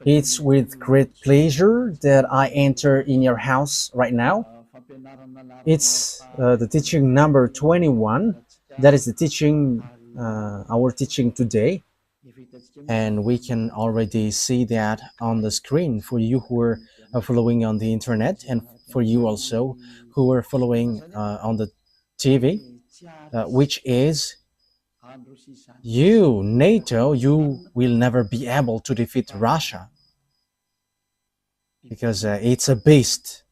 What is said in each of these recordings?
It's with great pleasure that I enter in your house right now. It's the teaching number 21. That is the teaching, our teaching today. And we can already see that on the screen for you who are following on the internet, and for you also who are following on the TV, which is you, NATO, you will never be able to defeat Russia because it's a beast.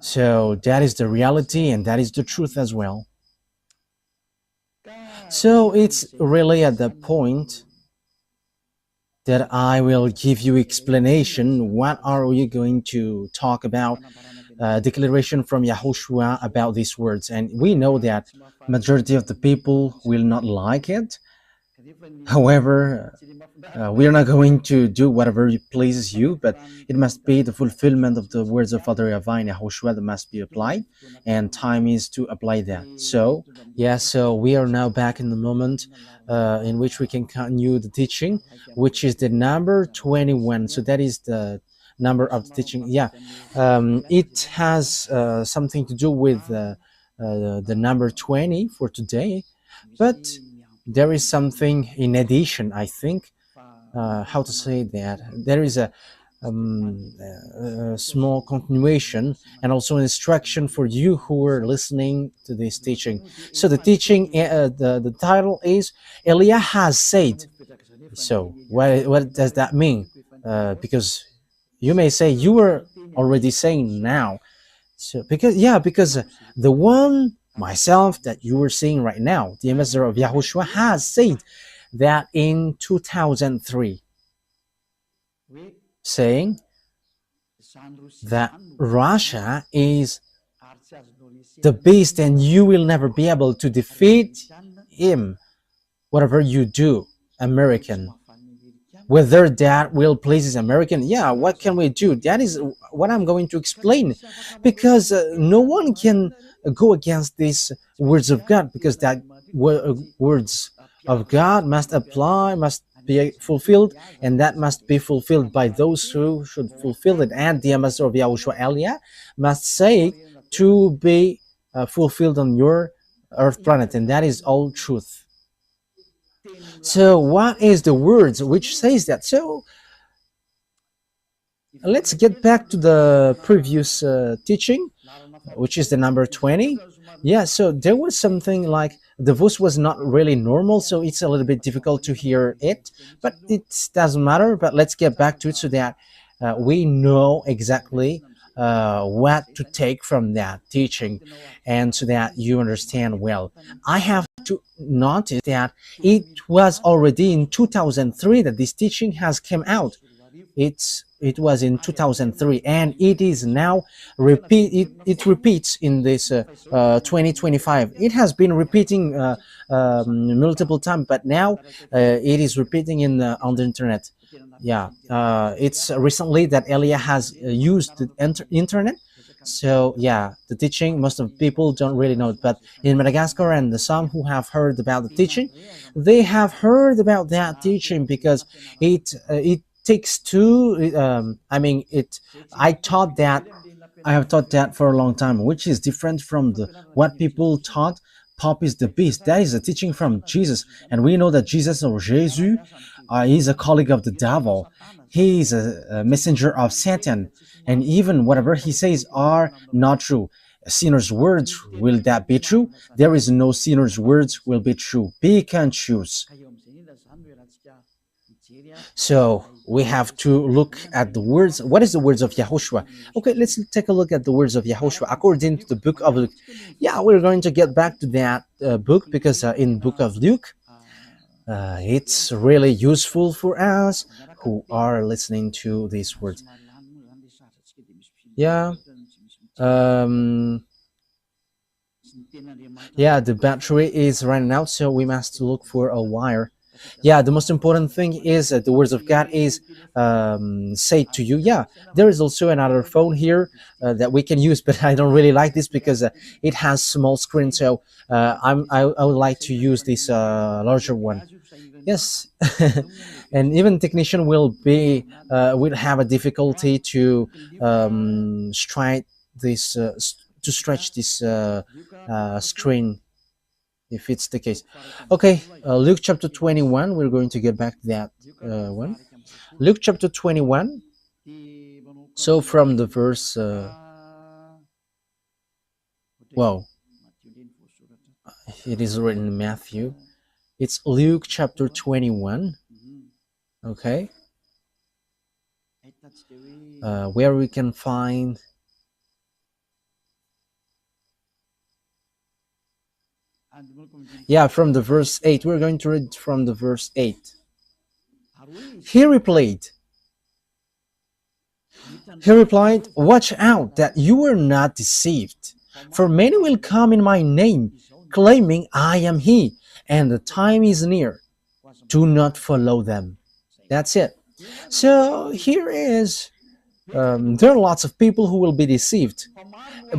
So that is the reality and that is the truth as well. So it's really at the point that I will give you explanation. What are we going to talk about? Declaration from YAHOSHUAH about these words, and we know that majority of the people will not like it. However, we are not going to do whatever pleases you, but it must be the fulfillment of the words of Father YAHVAH and YAHOSHUAH that must be applied, and time is to apply that. So, yeah, so we are now back in the moment in which we can continue the teaching, which is the number 21. So that is the number of the teaching. Yeah, it has something to do with the number 20 for today, but there is something in addition, I think. How to say that? There is a small continuation and also instruction for you who are listening to this teaching. So the teaching, the title is Eliah has said. So what does that mean? Because you may say you were already saying now. So because the one myself that you were seeing right now, the ambassador of YAHOSHUAH, has said that in 2003, saying that Russia is the beast and you will never be able to defeat him, whatever you do, American. Whether that will please American, yeah, what can we do? That is what I'm going to explain, because no one can go against these words of God, because that words of God must apply, must be fulfilled, and that must be fulfilled by those who should fulfill it. And the ambassador of YAHOSHUAH, Eliah, must say to be fulfilled on your earth planet, and that is all truth. So what is the words which says that? So let's get back to the previous teaching, which is the number 20. Yeah, so there was something like the voice was not really normal, so it's a little bit difficult to hear it, but it doesn't matter. But let's get back to it so that we know exactly what to take from that teaching, and so that you understand well. I have to notice that it was already in 2003 that this teaching has come out. It was in 2003, and it is now it repeats in this 2025. It has been repeating multiple times, but now it is repeating on the internet. Yeah, it's recently that Elia has used the internet. So yeah, the teaching, most of people don't really know it, but in Madagascar and some who have heard about the teaching, they have heard about that teaching, because it takes two. I mean, I have taught that for a long time, which is different from what people taught. Pop is the beast. That is a teaching from Jesus, and we know that Jesus, or Jesus, is a colleague of the devil. He is a messenger of Satan, and even whatever he says are not true. A sinner's words, will that be true? There is no sinner's words will be true. Pick and choose. So we have to look at the words. What is the words of YAHOSHUAH? Okay, let's take a look at the words of YAHOSHUAH according to the book of Luke. Yeah, we're going to get back to that book, because in book of Luke, it's really useful for us who are listening to these words. Yeah. Yeah, the battery is running out, so we must look for a wire. Yeah, the most important thing is the words of God is say to you. Yeah, there is also another phone here that we can use, but I don't really like this because it has small screen. So I would like to use this larger one. Yes, and even technician will have a difficulty to strike this to stretch this screen if it's the case. Okay, Luke chapter 21. We're going to get back to that one. Luke chapter 21. So from the verse, wow, it is written in Matthew. It's Luke chapter 21. Okay, where we can find. Yeah, from the verse 8. We're going to read from the verse 8. He replied, Watch out that you are not deceived, for many will come in my name, claiming I am he, and the time is near. Do not follow them. That's it. So here is, there are lots of people who will be deceived,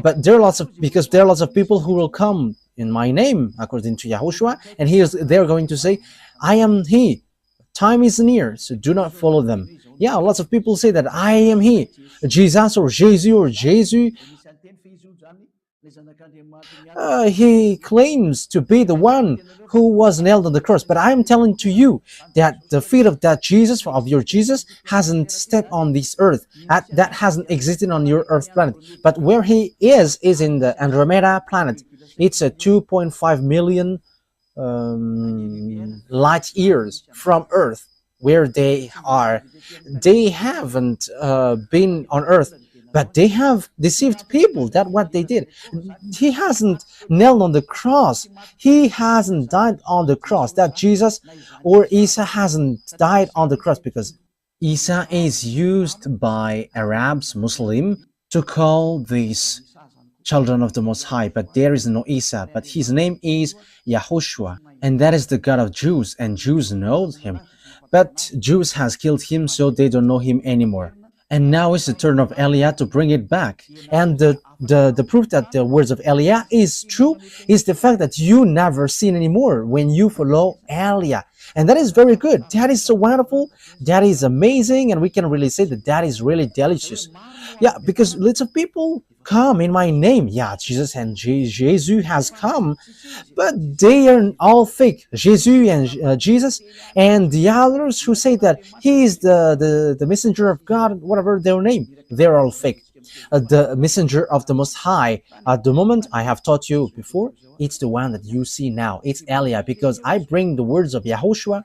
but there are lots of people who will come in my name, according to YAHOSHUAH, and they're going to say, I am he. Time is near, so do not follow them. Yeah, lots of people say that I am he, Jesus or Jesus. He claims to be the one who was nailed on the cross, but I am telling to you that the feet of that Jesus, of your Jesus, hasn't stepped on this earth. That hasn't existed on your earth planet. But where he is in the Andromeda planet. It's a 2.5 million light years from Earth, where they are. They haven't been on Earth, but they have deceived people. That's what they did. He hasn't nailed on the cross. He hasn't died on the cross. That Jesus or Isa hasn't died on the cross, because Isa is used by Arabs, Muslim, to call these children of the Most High, but there is no Isa, but his name is YAHOSHUAH, and that is the God of Jews, and Jews know him. But Jews has killed him, so they don't know him anymore. And now it's the turn of Elia to bring it back. And the proof that the words of Elia is true is the fact that you never sin anymore when you follow Elia. And that is very good. That is so wonderful. That is amazing. And we can really say that that is really delicious. Yeah, because lots of people come in my name. Yeah, Jesus and Jesus has come, but they are all fake. Jesus and Jesus and the others who say that he is the messenger of God, whatever their name, they're all fake. The messenger of the Most High, at the moment, I have taught you before, it's the one that you see now. It's Elia, because I bring the words of YAHOSHUAH,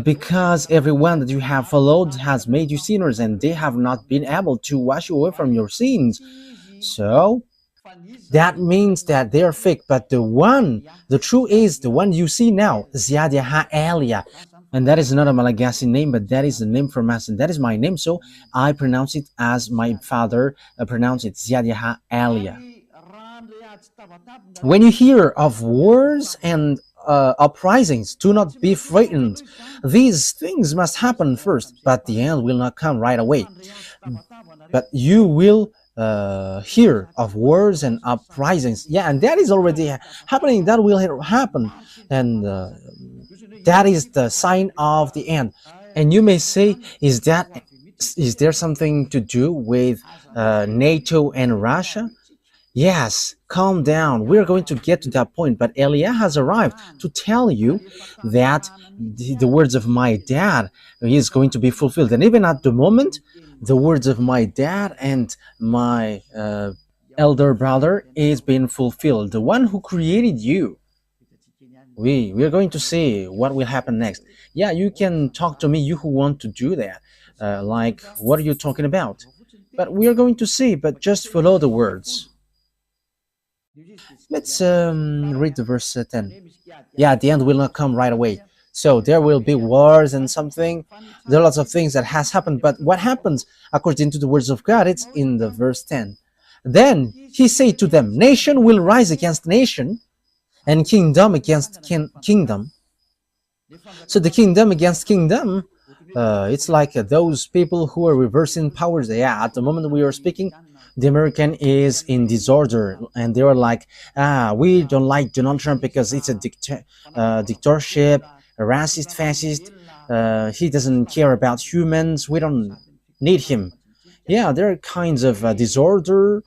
because everyone that you have followed has made you sinners, and they have not been able to wash you away from your sins. So that means that they are fake, but the true is the one you see now, YAHVAH Elia. And that is not a Malagasy name, but that is a name from us, and that is my name, so I pronounce it as my father pronounced it, YAHVAH Elia. When you hear of wars and uprisings, do not be frightened. These things must happen first, but the end will not come right away. But you will hear of wars and uprisings. Yeah, and that is already happening. That will happen, and that is the sign of the end. And you may say, is there something to do with NATO and Russia? Yes, calm down. We're going to get to that point. But Elia has arrived to tell you that the words of my dad is going to be fulfilled. And even at the moment, the words of my dad and my elder brother is being fulfilled. The one who created you. We're going to see what will happen next. Yeah, you can talk to me, you who want to do that. Like, what are you talking about? But we are going to see, but just follow the words. Let's read the verse 10. Yeah, the end will not come right away. So there will be wars and something. There are lots of things that has happened. But what happens according to the words of God? It's in the verse 10. Then he said to them, nation will rise against nation, and kingdom against kingdom. So the kingdom against kingdom, it's like those people who are reversing powers. Yeah, at the moment we are speaking, the American is in disorder, and they are like, we don't like Donald Trump because it's a dictatorship. a racist, fascist. He doesn't care about humans. We don't need him. Yeah, there are kinds of disorder,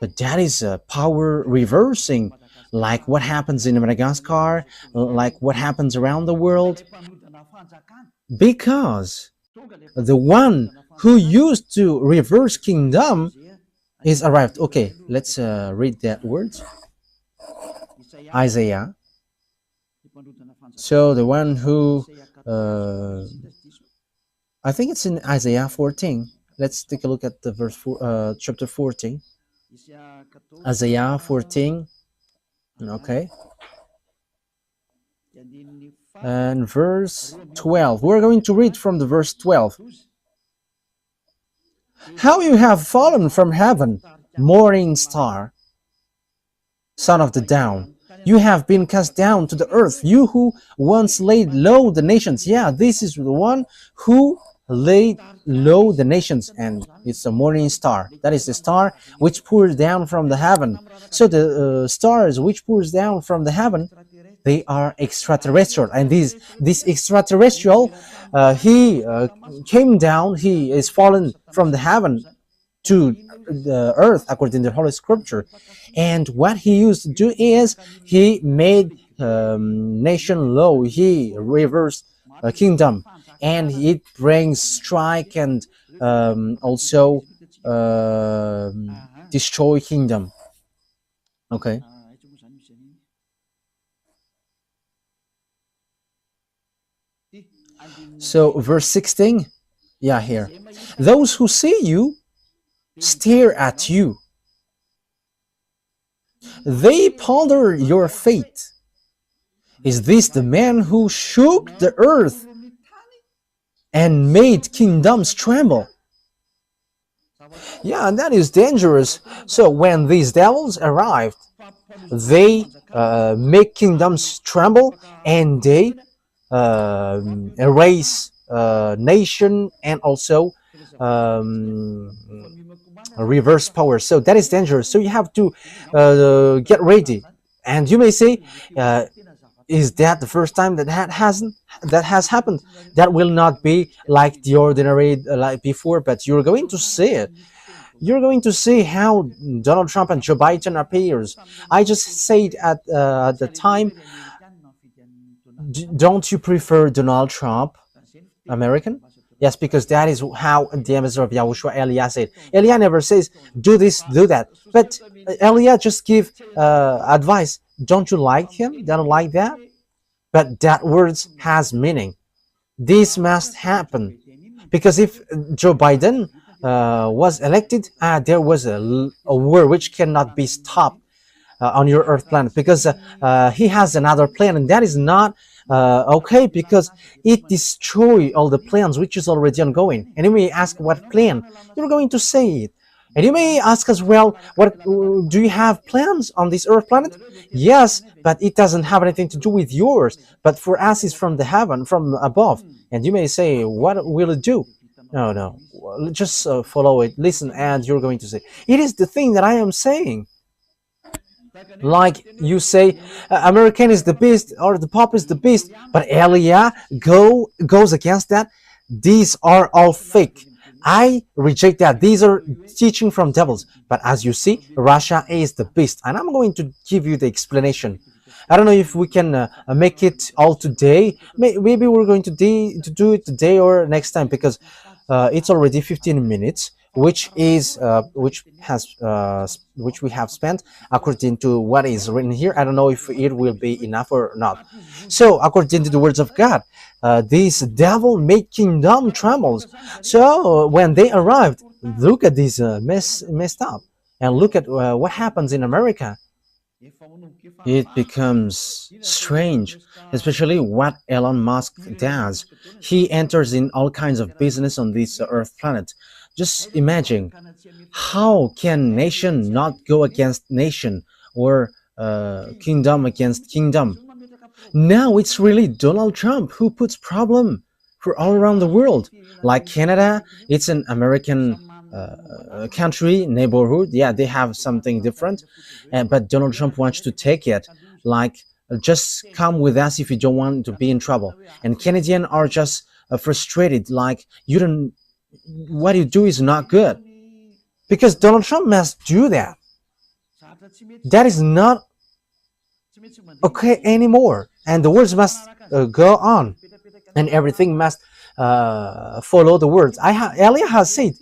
but that is power reversing, like what happens in Madagascar, like what happens around the world, because the one who used to reverse kingdom is arrived. Okay, let's read that word. Isaiah. So the one who, uh, I think it's in Isaiah 14. Let's take a look at the chapter 14. Isaiah 14. Okay. And verse 12. We're going to read from the verse 12. How you have fallen from heaven, morning star, son of the dawn. You have been cast down to the earth, you who once laid low the nations. Yeah, this is the one who laid low the nations, and it's a morning star. That is the star which pours down from the heaven. So the stars which pours down from the heaven, they are extraterrestrial, and this extraterrestrial, he came down, he is fallen from the heaven to the earth according to the Holy Scripture. And what he used to do is he made nation low, he reversed a kingdom, and it brings strike and also destroy kingdom. Okay. So verse 16, yeah, here. Those who see you stare at you. They ponder your fate. Is this the man who shook the earth and made kingdoms tremble? Yeah, and that is dangerous. So when these devils arrived, they make kingdoms tremble, and they erase nation, and also reverse power. So that is dangerous. So you have to get ready. And you may say, is that the first time that has happened? That will not be like the ordinary like before, but you're going to see it. You're going to see how Donald Trump and Joe Biden appears. I just said at the time, don't you prefer Donald Trump, American? Yes, because that is how the ambassador of YAHOSHUAH, Elia, said. Elia never says, do this, do that. But Elia just give advice. Don't you like him? Don't like that? But that words has meaning. This must happen. Because if Joe Biden was elected, there was a war which cannot be stopped on your earth planet, because he has another plan, and that is not okay, because it destroys all the plans which is already ongoing. And you may ask what plan, you're going to say it. And you may ask as well, what do you have plans on this earth planet? Yes, but it doesn't have anything to do with yours, but for us it's from the heaven, from above. And you may say, what will it do? No, just follow it, listen, and you're going to say, it is the thing that I am saying. Like you say, American is the beast, or the Pope is the beast, but Elia goes against that. These are all fake. I reject that. These are teaching from devils. But as you see, Russia is the beast, and I'm going to give you the explanation. I don't know if we can make it all today. Maybe we're going to do it today or next time, because it's already 15 minutes, which we have spent according to what is written here. I don't know if it will be enough or not. So according to the words of God, this devil made kingdom trembles. So when they arrived, look at this messed up, and look at what happens in America. It becomes strange, especially what Elon Musk does. He enters in all kinds of business on this earth planet. Just imagine, how can nation not go against nation, or kingdom against kingdom? Now it's really Donald Trump who puts problem for all around the world. Like Canada, it's an American country, neighborhood. Yeah, they have something different, but Donald Trump wants to take it. Like Just come with us if you don't want to be in trouble. And Canadians are just frustrated, like you don't, what you do is not good, because Donald Trump must do that. That is not okay anymore, and the words must go on, and everything must follow the words. Elia has said,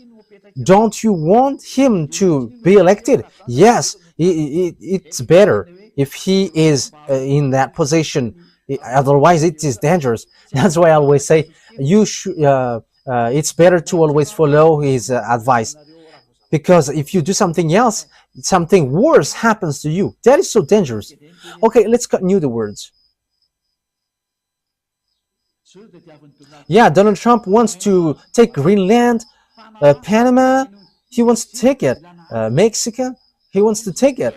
don't you want him to be elected? Yes, it's better if he is in that position. Otherwise, it is dangerous. That's why I always say you should. It's better to always follow his advice, because if you do something else, something worse happens to you. That is so dangerous. Okay, let's continue the words. Yeah, Donald Trump wants to take Greenland, Panama, he wants to take it. Mexico, he wants to take it.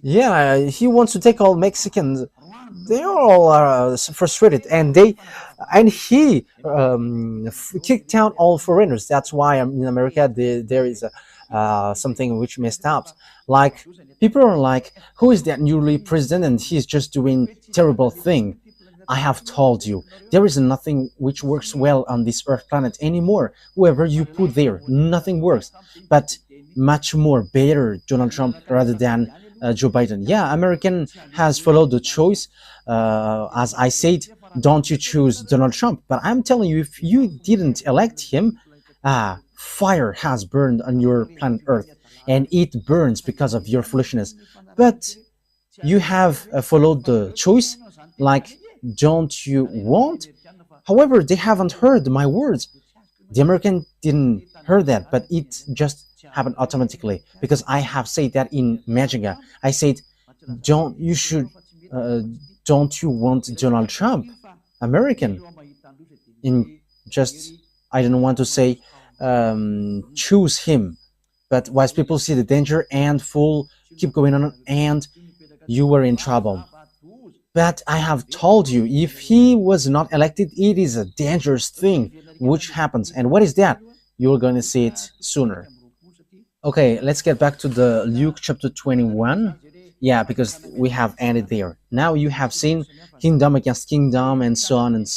Yeah, he wants to take all Mexicans. They are all frustrated, and he kicked out all foreigners. That's why in America there is something which messed up. Like people are like, who is that newly president, and he's just doing terrible thing. I have told you, there is nothing which works well on this earth planet anymore. Whoever you put there, nothing works. But much more better Donald Trump rather than Joe Biden. Yeah, American has followed the choice. As I said, don't you choose Donald Trump. But I'm telling you, if you didn't elect him, fire has burned on your planet Earth, and it burns because of your foolishness. But you have followed the choice, like, don't you want? However, they haven't heard my words. The American didn't hear that, but it just happened automatically, because I have said that in Majinga. I said, don't you want Donald Trump, American? In just, I don't want to say choose him, but wise people see the danger and fool keep going on, and you were in trouble. But I have told you, if he was not elected, it is a dangerous thing which happens. And what is that? You're going to see it sooner. Okay, let's get back to the Luke chapter 21. Yeah, because we have ended there. Now you have seen kingdom against kingdom and so on, and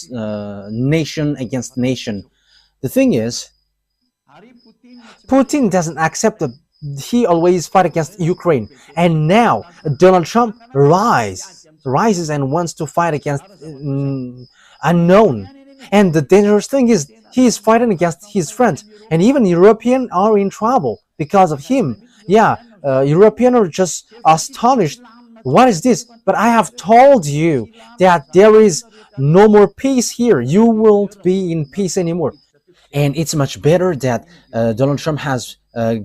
nation against nation. The thing is, Putin doesn't accept the he always fight against Ukraine, and now Donald Trump rises and wants to fight against unknown. And the dangerous thing is, he is fighting against his friends, and even Europeans are in trouble because of him. Yeah, Europeans are just astonished. What is this? But I have told you that there is no more peace here. You won't be in peace anymore. And it's much better that Donald Trump has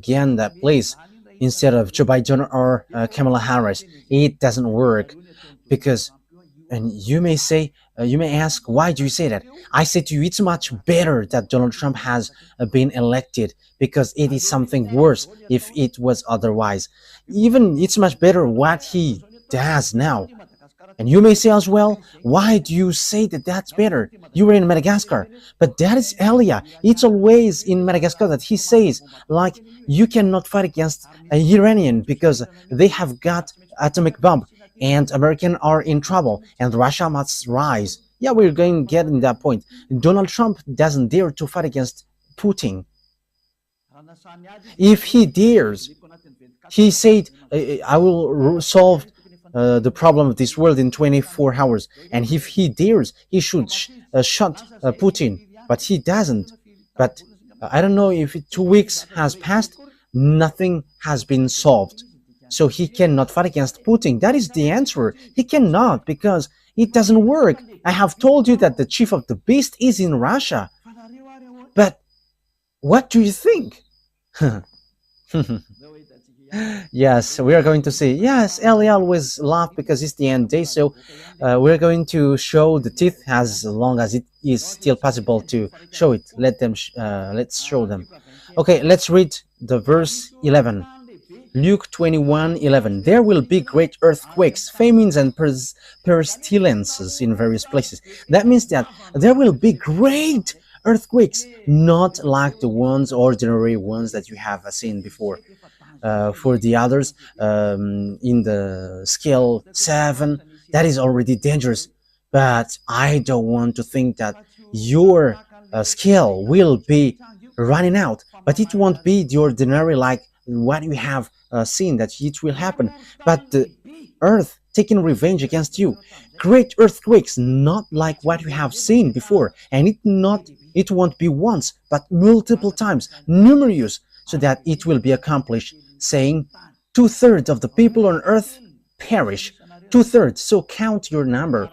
gained that place instead of Joe Biden or Kamala Harris. It doesn't work because, and you may say, you may ask, why do you say that? I say to you, it's much better that Donald Trump has been elected, because it is something worse if it was otherwise. Even it's much better what he does now. And you may say as well, why do you say that that's better? You were in Madagascar. But that is Elia. It's always in Madagascar that he says, like, you cannot fight against an Iranian because they have got atomic bomb, and Americans are in trouble, and Russia must rise. Yeah, we're going to get in that point. Donald Trump doesn't dare to fight against Putin. If he dares, he said, I will solve the problem of this world in 24 hours. And if he dares, he should shut Putin. But he doesn't. But I don't know if 2 weeks has passed, nothing has been solved. So he cannot fight against Putin. That is the answer. He cannot, because it doesn't work. I have told you that the chief of the beast is in Russia. But what do you think? Yes, we are going to see. Yes, Ellie always laugh because it's the end day. So we're going to show the teeth as long as it is still possible to show it. Let's show them. Okay, let's read the verse 11. Luke 21:11. There will be great earthquakes, famines, and pestilences in various places. That means that there will be great earthquakes, not like the ordinary ones that you have seen before. for the others in the scale 7, that is already dangerous. But I don't want to think that your skill will be running out, but it won't be the ordinary like what we have seen that it will happen, but the earth taking revenge against you, great earthquakes, not like what we have seen before, and it won't be once but multiple times, numerous, so that it will be accomplished, saying two-thirds of the people on earth perish. Two-thirds, so count your number.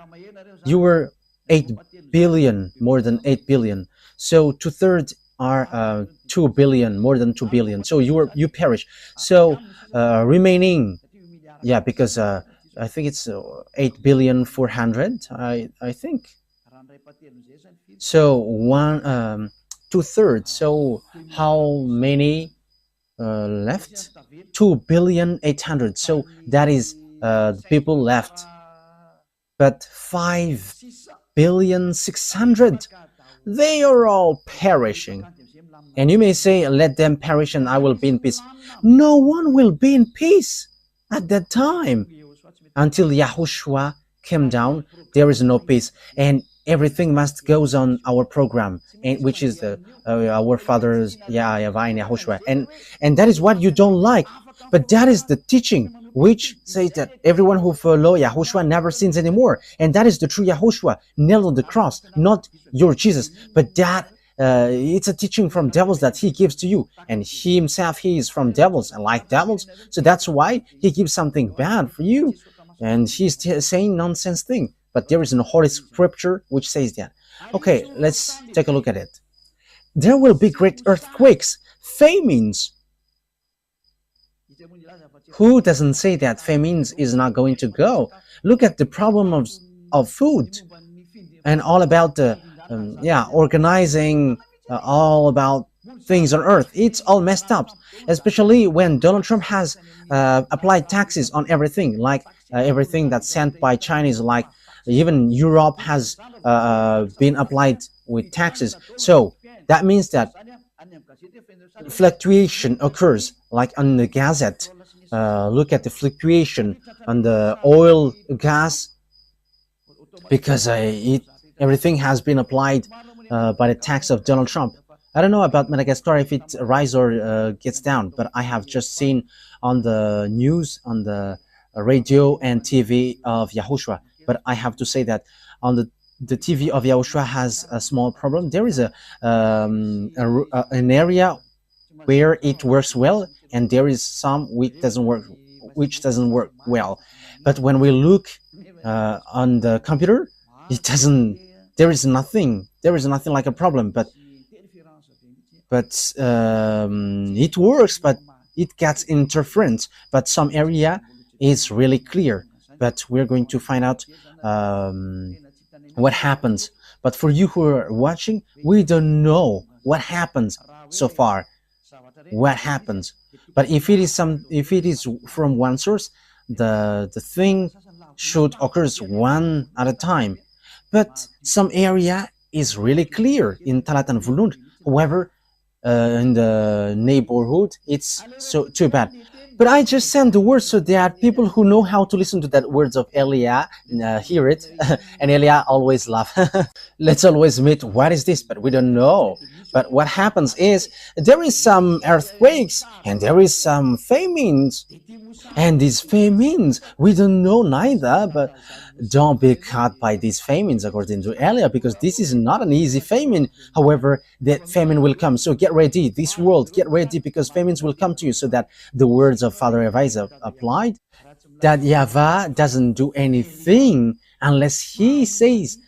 You were 8 billion, more than 8 billion. So two-thirds are 2 billion, more than 2 billion. So you perish. So remaining, yeah, because I think it's 8 billion 400. I think so. Two-thirds. So how many left? 2 billion 800. So that is the people left. But 5 billion 600, they are all perishing. And you may say, let them perish and I will be in peace. No one will be in peace at that time. Until YAHOSHUAH came down, there is no peace. And everything must goes on our program, which is our fathers, YAHVAH and YAHOSHUAH. And that is what you don't like. But that is the teaching which says that everyone who follow YAHOSHUAH never sins anymore. And that is the true YAHOSHUAH, nailed on the cross, not your Jesus. But that it's a teaching from devils that he gives to you. And he himself, he is from devils and like devils. So that's why he gives something bad for you. And he's saying nonsense thing. But there is a holy scripture which says that. Okay, let's take a look at it. There will be great earthquakes, famines. Who doesn't say that famines is not going to go? Look at the problem of food and all about the organizing all about things on earth. It's all messed up, especially when Donald Trump has applied taxes on everything, like everything that's sent by Chinese, like even Europe has been applied with taxes. So that means that fluctuation occurs, like on the Gazette. Look at the fluctuation on the oil, gas, because everything has been applied by the tax of Donald Trump. I don't know about Madagascar if it rises or gets down, but I have just seen on the news, on the radio and TV of YAHOSHUAH. But I have to say that on the TV of YAHOSHUAH has a small problem. There is an area where it works well, and there is some which doesn't work well. But when we look on the computer, it doesn't. There is nothing like a problem. But it works, but it gets interference. But some area is really clear. But we're going to find out what happens. But for you who are watching, we don't know what happens so far. What happens? But if it is from one source, the thing should occur one at a time. But some area is really clear in Talat and Vulund. However, in the neighborhood, it's so too bad. But I just send the words so that people who know how to listen to that words of Elia hear it. And Elia always laugh. Let's always admit, what is this? But we don't know. But what happens is there is some earthquakes and there is some famines. And these famines, we don't know neither, but don't be caught by these famines according to Elia, because this is not an easy famine. However, that famine will come. So get ready, this world, get ready, because famines will come to you, so that the words of Father YAHVAH is applied, that YAHVAH doesn't do anything unless he says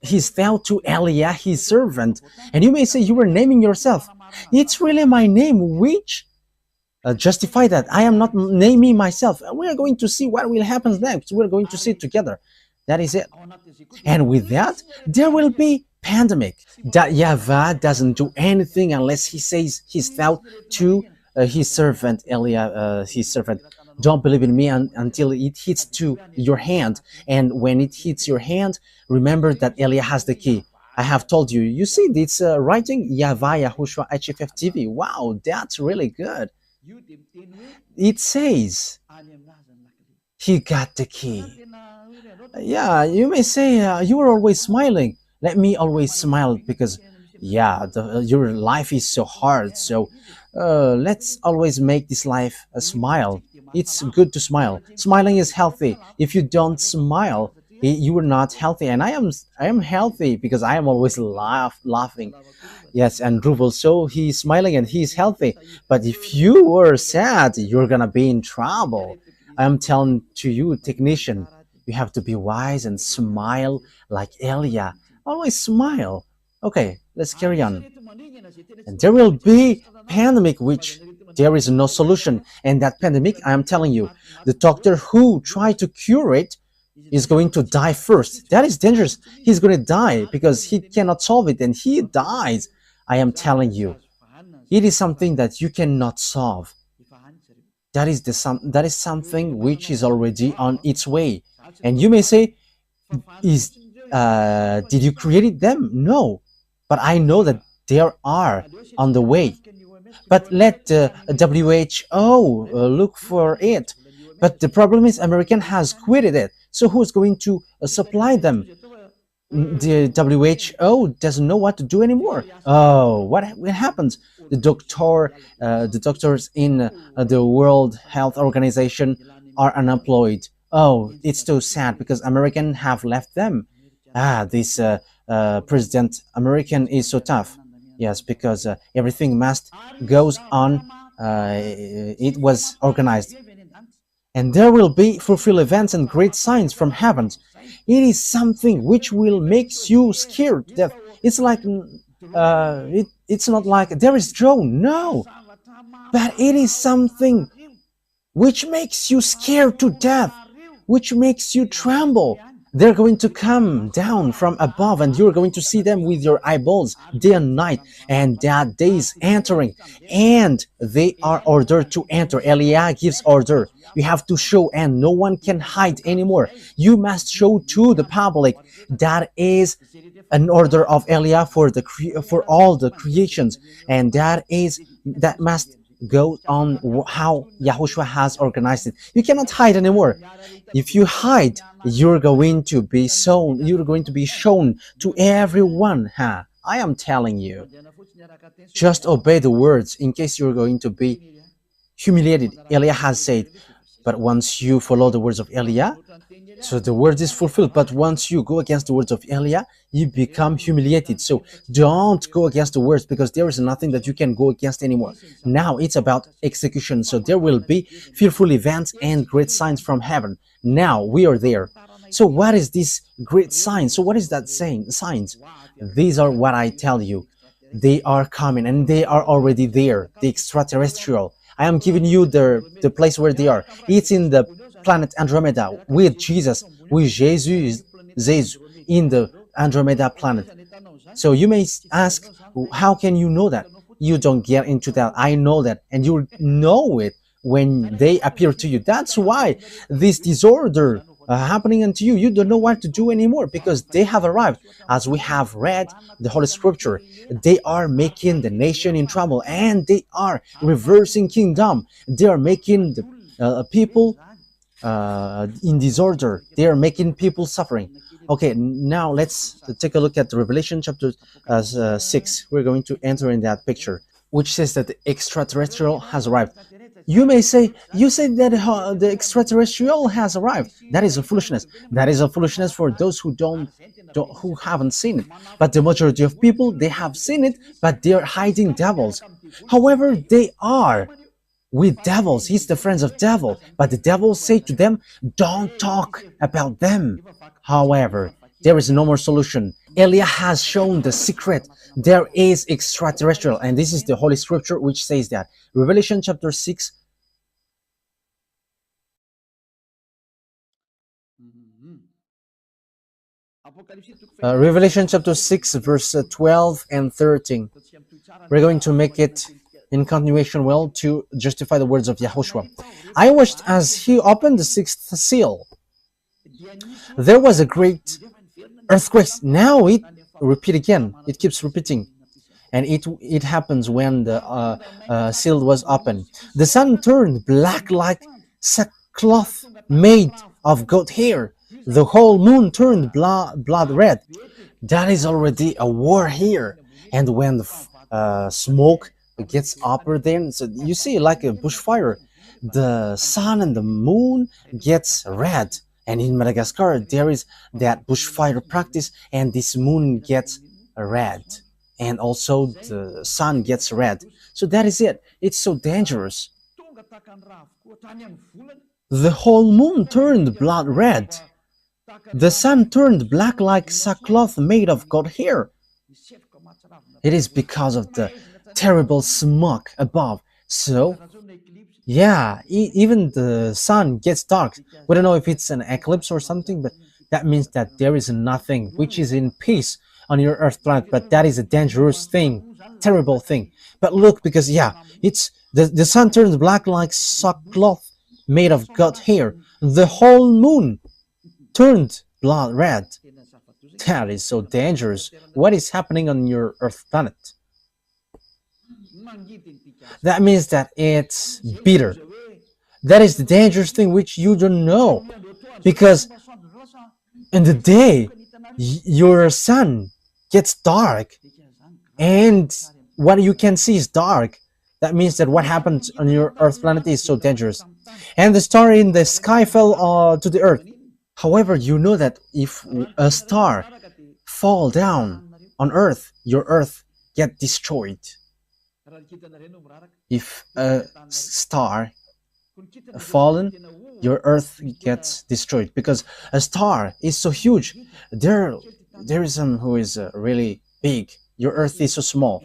he's fell to Elia, his servant. And you may say you were naming yourself. It's really my name, which justify that. I am not naming myself. We're going to see what will happen next. We're going to see it together. That is it. And with that, there will be pandemic. That YAHVAH doesn't do anything unless he says he's fell to his servant, Elia, his servant. Don't believe in me until it hits to your hand. And when it hits your hand, remember that Elia has the key. I have told you. You see, it's writing YAHVAH YAHOSHUAH HFF TV. Wow, that's really good. It says he got the key. Yeah, you may say you are always smiling. Let me always smile because, yeah, your life is so hard. So let's always make this life a smile. It's good to smile. Smiling is healthy. If you don't smile, you are not healthy. And I am healthy because I am always laughing. Yes, and Dhruv also, he's smiling and he's healthy. But if you are sad, you're gonna be in trouble. I'm telling to you, technician, you have to be wise and smile like Elia. Always smile. Okay, let's carry on. And there will be pandemic which there is no solution. And that pandemic, I am telling you, the doctor who tried to cure it is going to die first. That is dangerous. He's going to die because he cannot solve it and he dies. I am telling you, it is something that you cannot solve. That is something which is already on its way. And you may say, is did you create them? No, but I know that they are on the way. But let the WHO look for it. But the problem is American has quitted it. So who's going to supply them? The WHO doesn't know what to do anymore. Oh, what happens? The doctors in the World Health Organization are unemployed. Oh, it's so sad because American have left them. This President American is so tough. Yes, because everything must goes on. It was organized, and there will be fulfill events and great signs from heaven. It is something which will make you scared to death. It's like it's not like there is Joe, no, but it is something which makes you scared to death, which makes you tremble. They're going to come down from above and you're going to see them with your eyeballs day and night, and that day is entering and they are ordered to enter. Elia gives order. You have to show and no one can hide anymore. You must show to the public. That is an order of Elia for all the creations, and that must go on how Yahushua has organized it. You cannot hide anymore. If you hide, you're going to be shown. You're going to be shown to everyone. I am telling you. Just obey the words in case you're going to be humiliated. Elia has said, but once you follow the words of Elia, so the word is fulfilled. But once you go against the words of Elia, you become humiliated. So don't go against the words, because there is nothing that you can go against anymore. Now it's about execution. So there will be fearful events and great signs from heaven. Now we are there. So what is this great sign? So what is that saying? Signs. These are what I tell you. They are coming and they are already there. The extraterrestrial. I am giving you the place where they are. It's in the planet Andromeda with Jesus, with Jesus in the Andromeda planet. So you may ask, how can you know that? You don't get into that. I know that, and you know it when they appear to you. That's why this disorder happening unto you, you don't know what to do anymore, because they have arrived. As we have read the Holy Scripture, they are making the nation in trouble, and they are reversing kingdom. They are making the people in disorder. They are making people suffering. Okay, now let's take a look at Revelation chapter 6. We're going to enter in that picture, which says that the extraterrestrial has arrived. You may say, you say that the extraterrestrial has arrived. That is a foolishness. That is a foolishness for those who who haven't seen it. But the majority of people, they have seen it, but they are hiding devils. However, they are with devils. He's the friends of devil, but the devil say to them, don't talk about them. However, there is no more solution. Elia has shown the secret. There is extraterrestrial, and this is the Holy Scripture which says that. Revelation chapter 6. Revelation chapter 6, verse 12 and 13. We're going to make it in continuation well to justify the words of Yahushua. I watched as he opened the sixth seal. There was a great earthquake. Now it keeps repeating. and it happens when the seal was open. The sun turned black like sackcloth made of goat hair. The whole moon turned blood red. That is already a war here. And when the smoke gets upper, then so you see like a bushfire, the sun and the moon gets red. And in Madagascar, there is that bushfire practice, and this moon gets red, and also the sun gets red. So that is it. It's so dangerous. The whole moon turned blood red. The sun turned black like sackcloth made of goat hair. It is because of the terrible smoke above. So, yeah, even the sun gets dark. We don't know if it's an eclipse or something, but that means that there is nothing which is in peace on your Earth planet. But that is a dangerous thing, terrible thing. But look, because yeah, it's the sun turns black like sackcloth made of goat hair. The whole moon turned blood red. That is so dangerous. What is happening on your Earth planet? That means that it's bitter. That is the dangerous thing which you don't know. Because in the day, your sun gets dark, and what you can see is dark. That means that what happened on your Earth planet is so dangerous. And the star in the sky fell to the Earth. However, you know that if a star fall down on Earth, your Earth get destroyed. If a star fallen, your Earth gets destroyed, because a star is so huge. There is some who is really big. Your Earth is so small.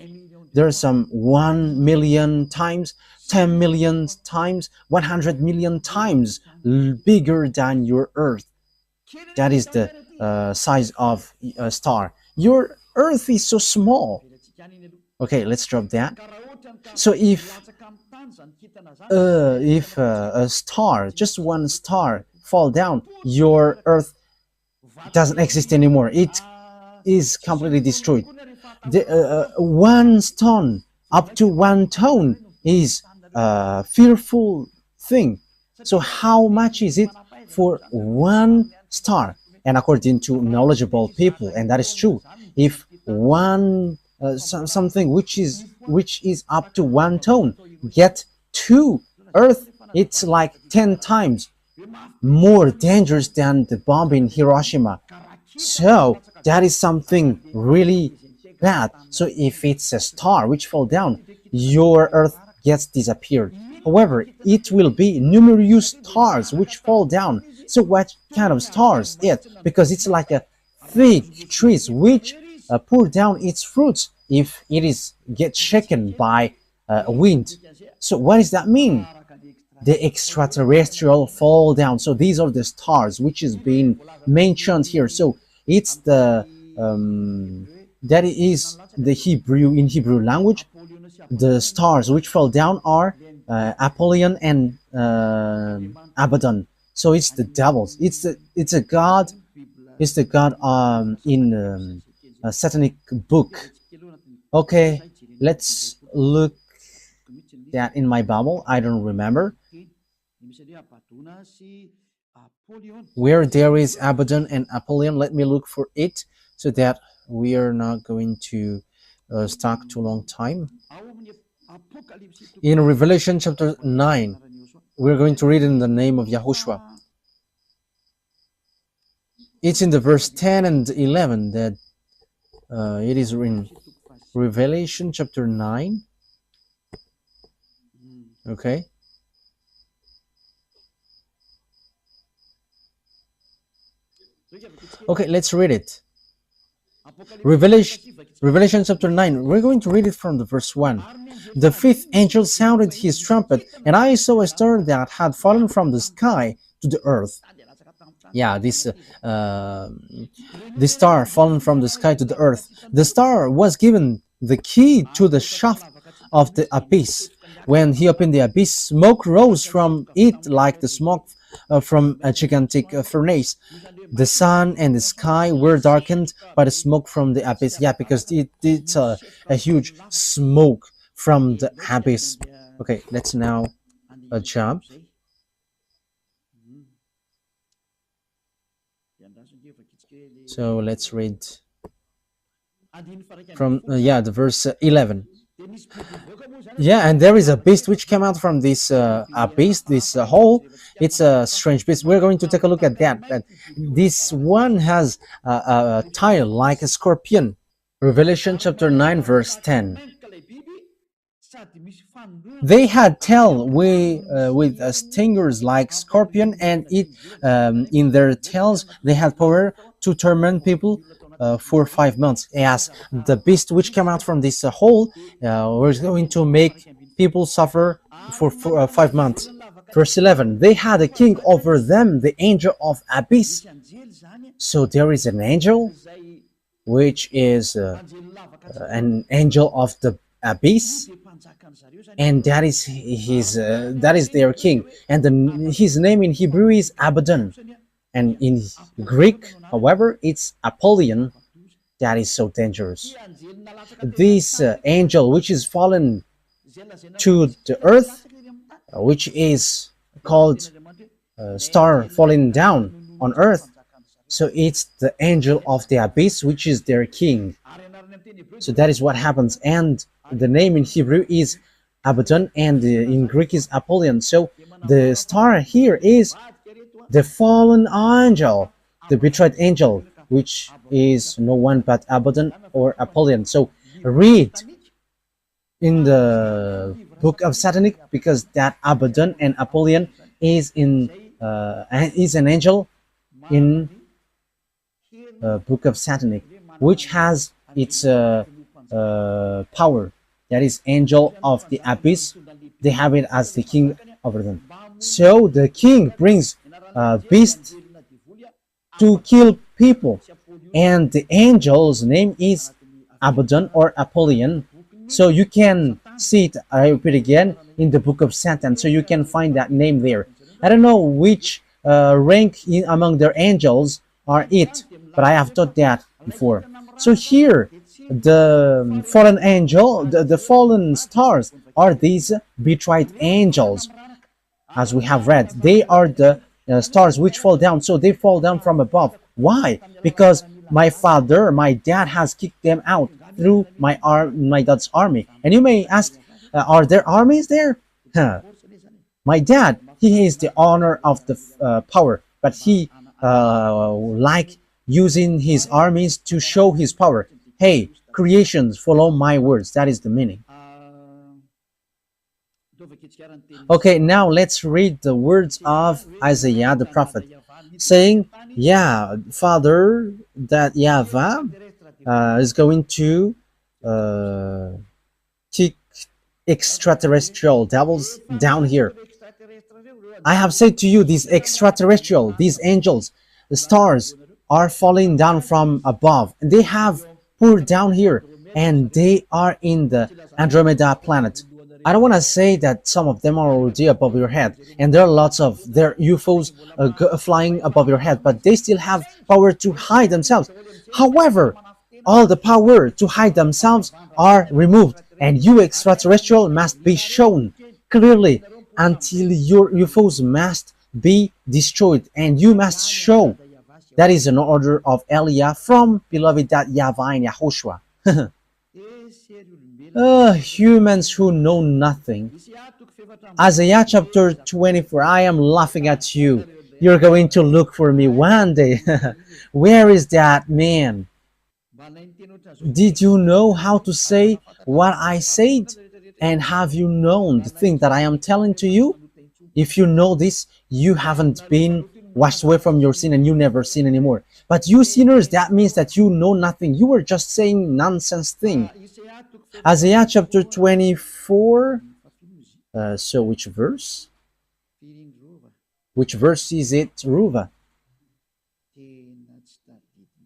There are some 1 million times, 10 million times, 100 million times bigger than your Earth. That is the size of a star. Your Earth is so small. Okay, let's drop that. So if a star, just one star, fall down, your Earth doesn't exist anymore. It is completely destroyed. One stone up to 1 ton is a fearful thing. So how much is it for one star? And according to knowledgeable people, and that is true, if one something which is up to 1 ton get to Earth, it's like 10 times more dangerous than the bomb in Hiroshima. So that is something really bad. So if it's a star which fall down, your Earth gets disappeared. However, it will be numerous stars which fall down. So what kind of stars it? Because it's like a thick trees which pour down its fruits if it is get shaken by wind. So what does that mean? The extraterrestrial fall down. So these are the stars which is being mentioned here. So it's the that is the Hebrew, in Hebrew language, the stars which fall down are Apollyon and Abaddon. So it's the devils. It's a god. It's the god in a satanic book. Okay, let's look that in my Bible. I don't remember where there is Abaddon and Apollyon. Let me look for it so that we are not going to stuck too long time. In Revelation chapter 9, we're going to read in the name of YAHOSHUAH. It's in the verse 10 and 11 that it is in Revelation chapter 9. Okay. Okay, let's read it. Revelation chapter 9. We're going to read it from the verse 1. The fifth angel sounded his trumpet, and I saw a star that had fallen from the sky to the earth. Yeah, this star fallen from the sky to the earth. The star was given the key to the shaft of the abyss. When he opened the abyss, smoke rose from it like the smoke from a gigantic furnace. The sun and the sky were darkened by the smoke from the abyss. Yeah, because it's a huge smoke from the abyss. Okay, let's now jump. So let's read from yeah, the verse 11. Yeah, and there is a beast which came out from this abyss, this hole. It's a strange beast. We're going to take a look at that. But this one has a tail like a scorpion. Revelation chapter 9, verse 10. They had tail with stingers like scorpion, and in their tails they had power to torment people for 5 months. Yes, the beast which came out from this hole was going to make people suffer for 5 months. Verse 11, they had a king over them, the angel of abyss. So there is an angel, which is an angel of the abyss, and that is their king, and his name in Hebrew is Abaddon, and in Greek, however, it's Apollyon. That is so dangerous. This angel, which is fallen to the earth, which is called star falling down on earth, so it's the angel of the abyss, which is their king. So that is what happens, and the name in Hebrew is Abaddon, and in Greek is Apollyon. So the star here is the fallen angel, the betrayed angel, which is no one but Abaddon or Apollyon. So read in the book of Satanic, because that Abaddon and Apollyon is an angel in book of Satanic, which has its power. That is angel of the abyss. They have it as the king over them. So the king brings a beast to kill people, and the angel's name is Abaddon or Apollyon. So you can see it, I repeat again, in the book of Satan. So you can find that name there. I don't know which rank among their angels are it, but I have taught that before. So here, the fallen angel, the fallen stars are these betrayed angels, as we have read. They are the stars which fall down, so they fall down from above. Why? Because my dad has kicked them out through my dad's army. And you may ask, are there armies there? My dad, he is the owner of the power, but he like using his armies to show his power. Hey, creations, follow my words. That is the meaning. Okay, now let's read the words of Isaiah the prophet, saying, yeah, Father, that YAHVAH is going to kick extraterrestrial devils down here. I have said to you, these extraterrestrial, these angels, the stars are falling down from above, and they have poured down here, and they are in the Andromeda planet. I don't want to say that some of them are already above your head, and there are lots of their UFOs flying above your head, but they still have power to hide themselves. However, all the power to hide themselves are removed, and you extraterrestrial must be shown clearly until your UFOs must be destroyed, and you must show. That is an order of Elia from beloved YAHVAH and YAHOSHUAH. Humans who know nothing. Isaiah chapter 24. I am laughing at you. You're going to look for me one day. Where is that man? Did you know how to say what I said? And have you known the thing that I am telling to you? If you know this, you haven't been washed away from your sin, and you never sin anymore. But you sinners, that means that you know nothing. You were just saying nonsense thing. Isaiah chapter 24. So which verse? Which verse is it, Ruva?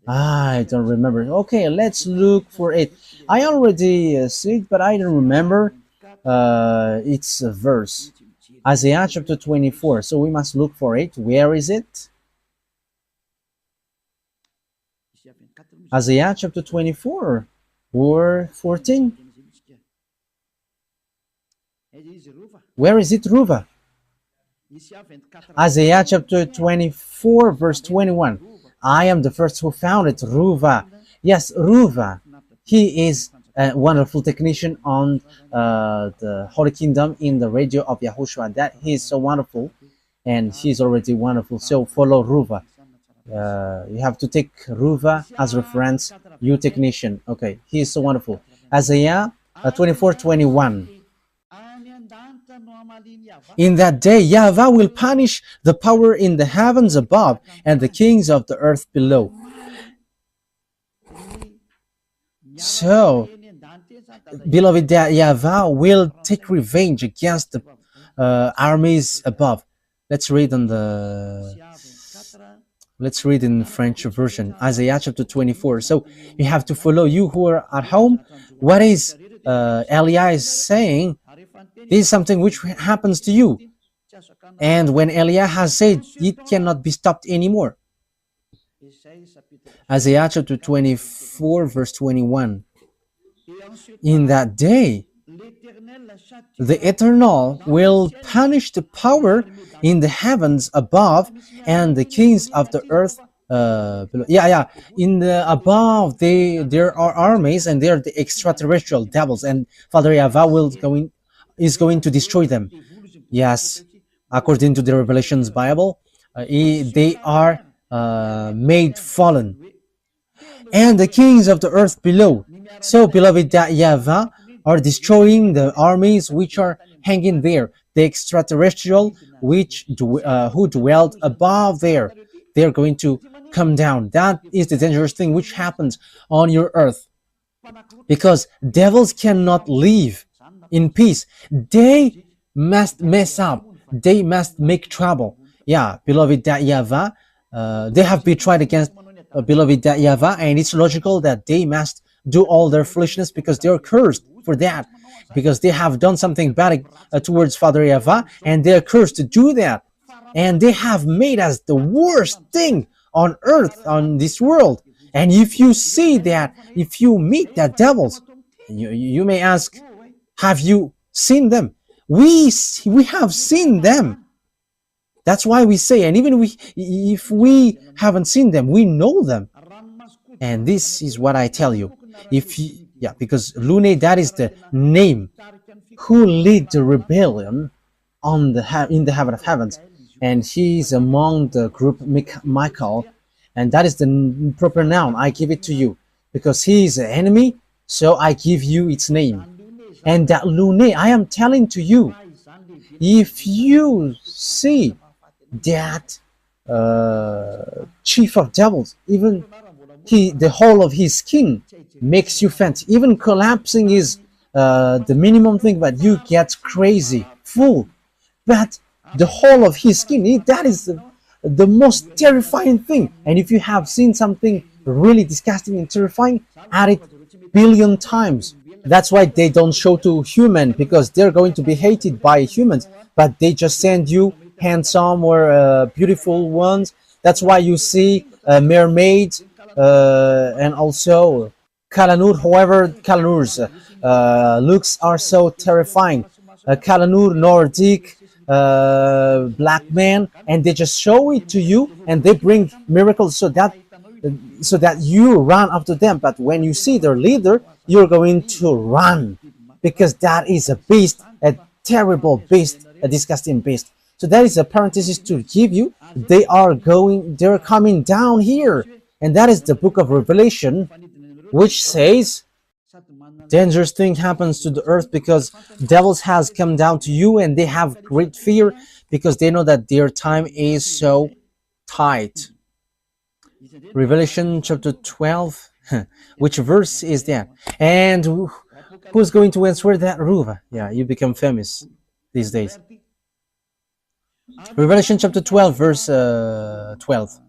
I don't remember. Okay, let's look for it. I already see it, but I don't remember its verse. Isaiah chapter 24. So we must look for it. Where is it? Isaiah chapter 24 or 14. Where is it, Ruva? Isaiah chapter 24 verse 21. I am the first who found it, Ruva. Yes, Ruva. He is a wonderful technician on the Holy Kingdom in the radio of YAHOSHUAH. That he is so wonderful, and he's already wonderful. So follow Ruva. You have to take Ruva as reference, you technician. Okay, he is so wonderful. Isaiah 24:21. In that day, YAHVAH will punish the power in the heavens above and the kings of the earth below. So, beloved, that YAHVAH will take revenge against the armies above. Let's read in French version, Isaiah chapter 24. So you have to follow, you who are at home. What is Elia is saying? This is something which happens to you. And when Elia has said, it cannot be stopped anymore. Isaiah chapter 24 verse 21. In that day, the Eternal will punish the power in the heavens above and the kings of the earth below. In the above, there are armies, and they are the extraterrestrial devils, and Father YAHVAH is going to destroy them. Yes, according to the Revelations Bible, they are made fallen, and the kings of the earth below. So, beloved, that YAHVAH are destroying the armies which are hanging there, the extraterrestrial who dwelled above there. They're going to come down. That is the dangerous thing which happens on your earth, because devils cannot live in peace. They must mess up. They must make trouble. Yeah, beloved, that YAHVAH, they have betrayed against beloved that YAHVAH, and it's logical that they must do all their foolishness, because they are cursed for that, because they have done something bad towards Father YAHVAH, and they are cursed to do that, and they have made us the worst thing on earth, on this world. And if you see that, if you meet that devils, you may ask, have you seen them? We have seen them. That's why we say, and even if we haven't seen them, we know them. And this is what I tell you. Because Lune, that is the name who lead the rebellion in the heaven of heavens, and he is among the group Michael, and that is the proper noun. I give it to you because he is an enemy, so I give you its name. And that Lune, I am telling to you, if you see that chief of devils, even the whole of his skin makes you faint, even collapsing is the minimum thing, but you get crazy, full. But the whole of his skin, that is the most terrifying thing. And if you have seen something really disgusting and terrifying, add it billion times. That's why they don't show to human, because they're going to be hated by humans, but they just send you handsome or beautiful ones. That's why you see mermaids and also Kalanur. However, Kalanur's looks are so terrifying. Kalanur, Nordic, black man, and they just show it to you, and they bring miracles so that you run after them. But when you see their leader, you're going to run, because that is a beast, a terrible beast, a disgusting beast. So that is a parenthesis to give you. They're coming down here, and that is the book of Revelation, which says dangerous thing happens to the earth because devils has come down to you, and they have great fear because they know that their time is so tight. Revelation chapter 12. Which verse is that? And who's going to answer that, Ruva? Yeah, you become famous these days. Revelation chapter 12, verse 12.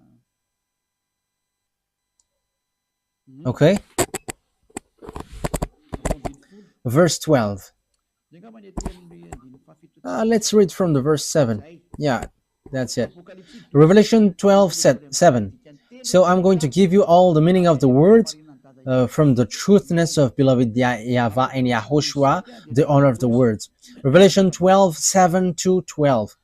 Okay? Verse 12. Let's read from the verse 7. Yeah, that's it. Revelation 12, 7. So I'm going to give you all the meaning of the words from the truthness of beloved YAHVAH and YAHOSHUAH, the honor of the words. Revelation 12, 7 to 12.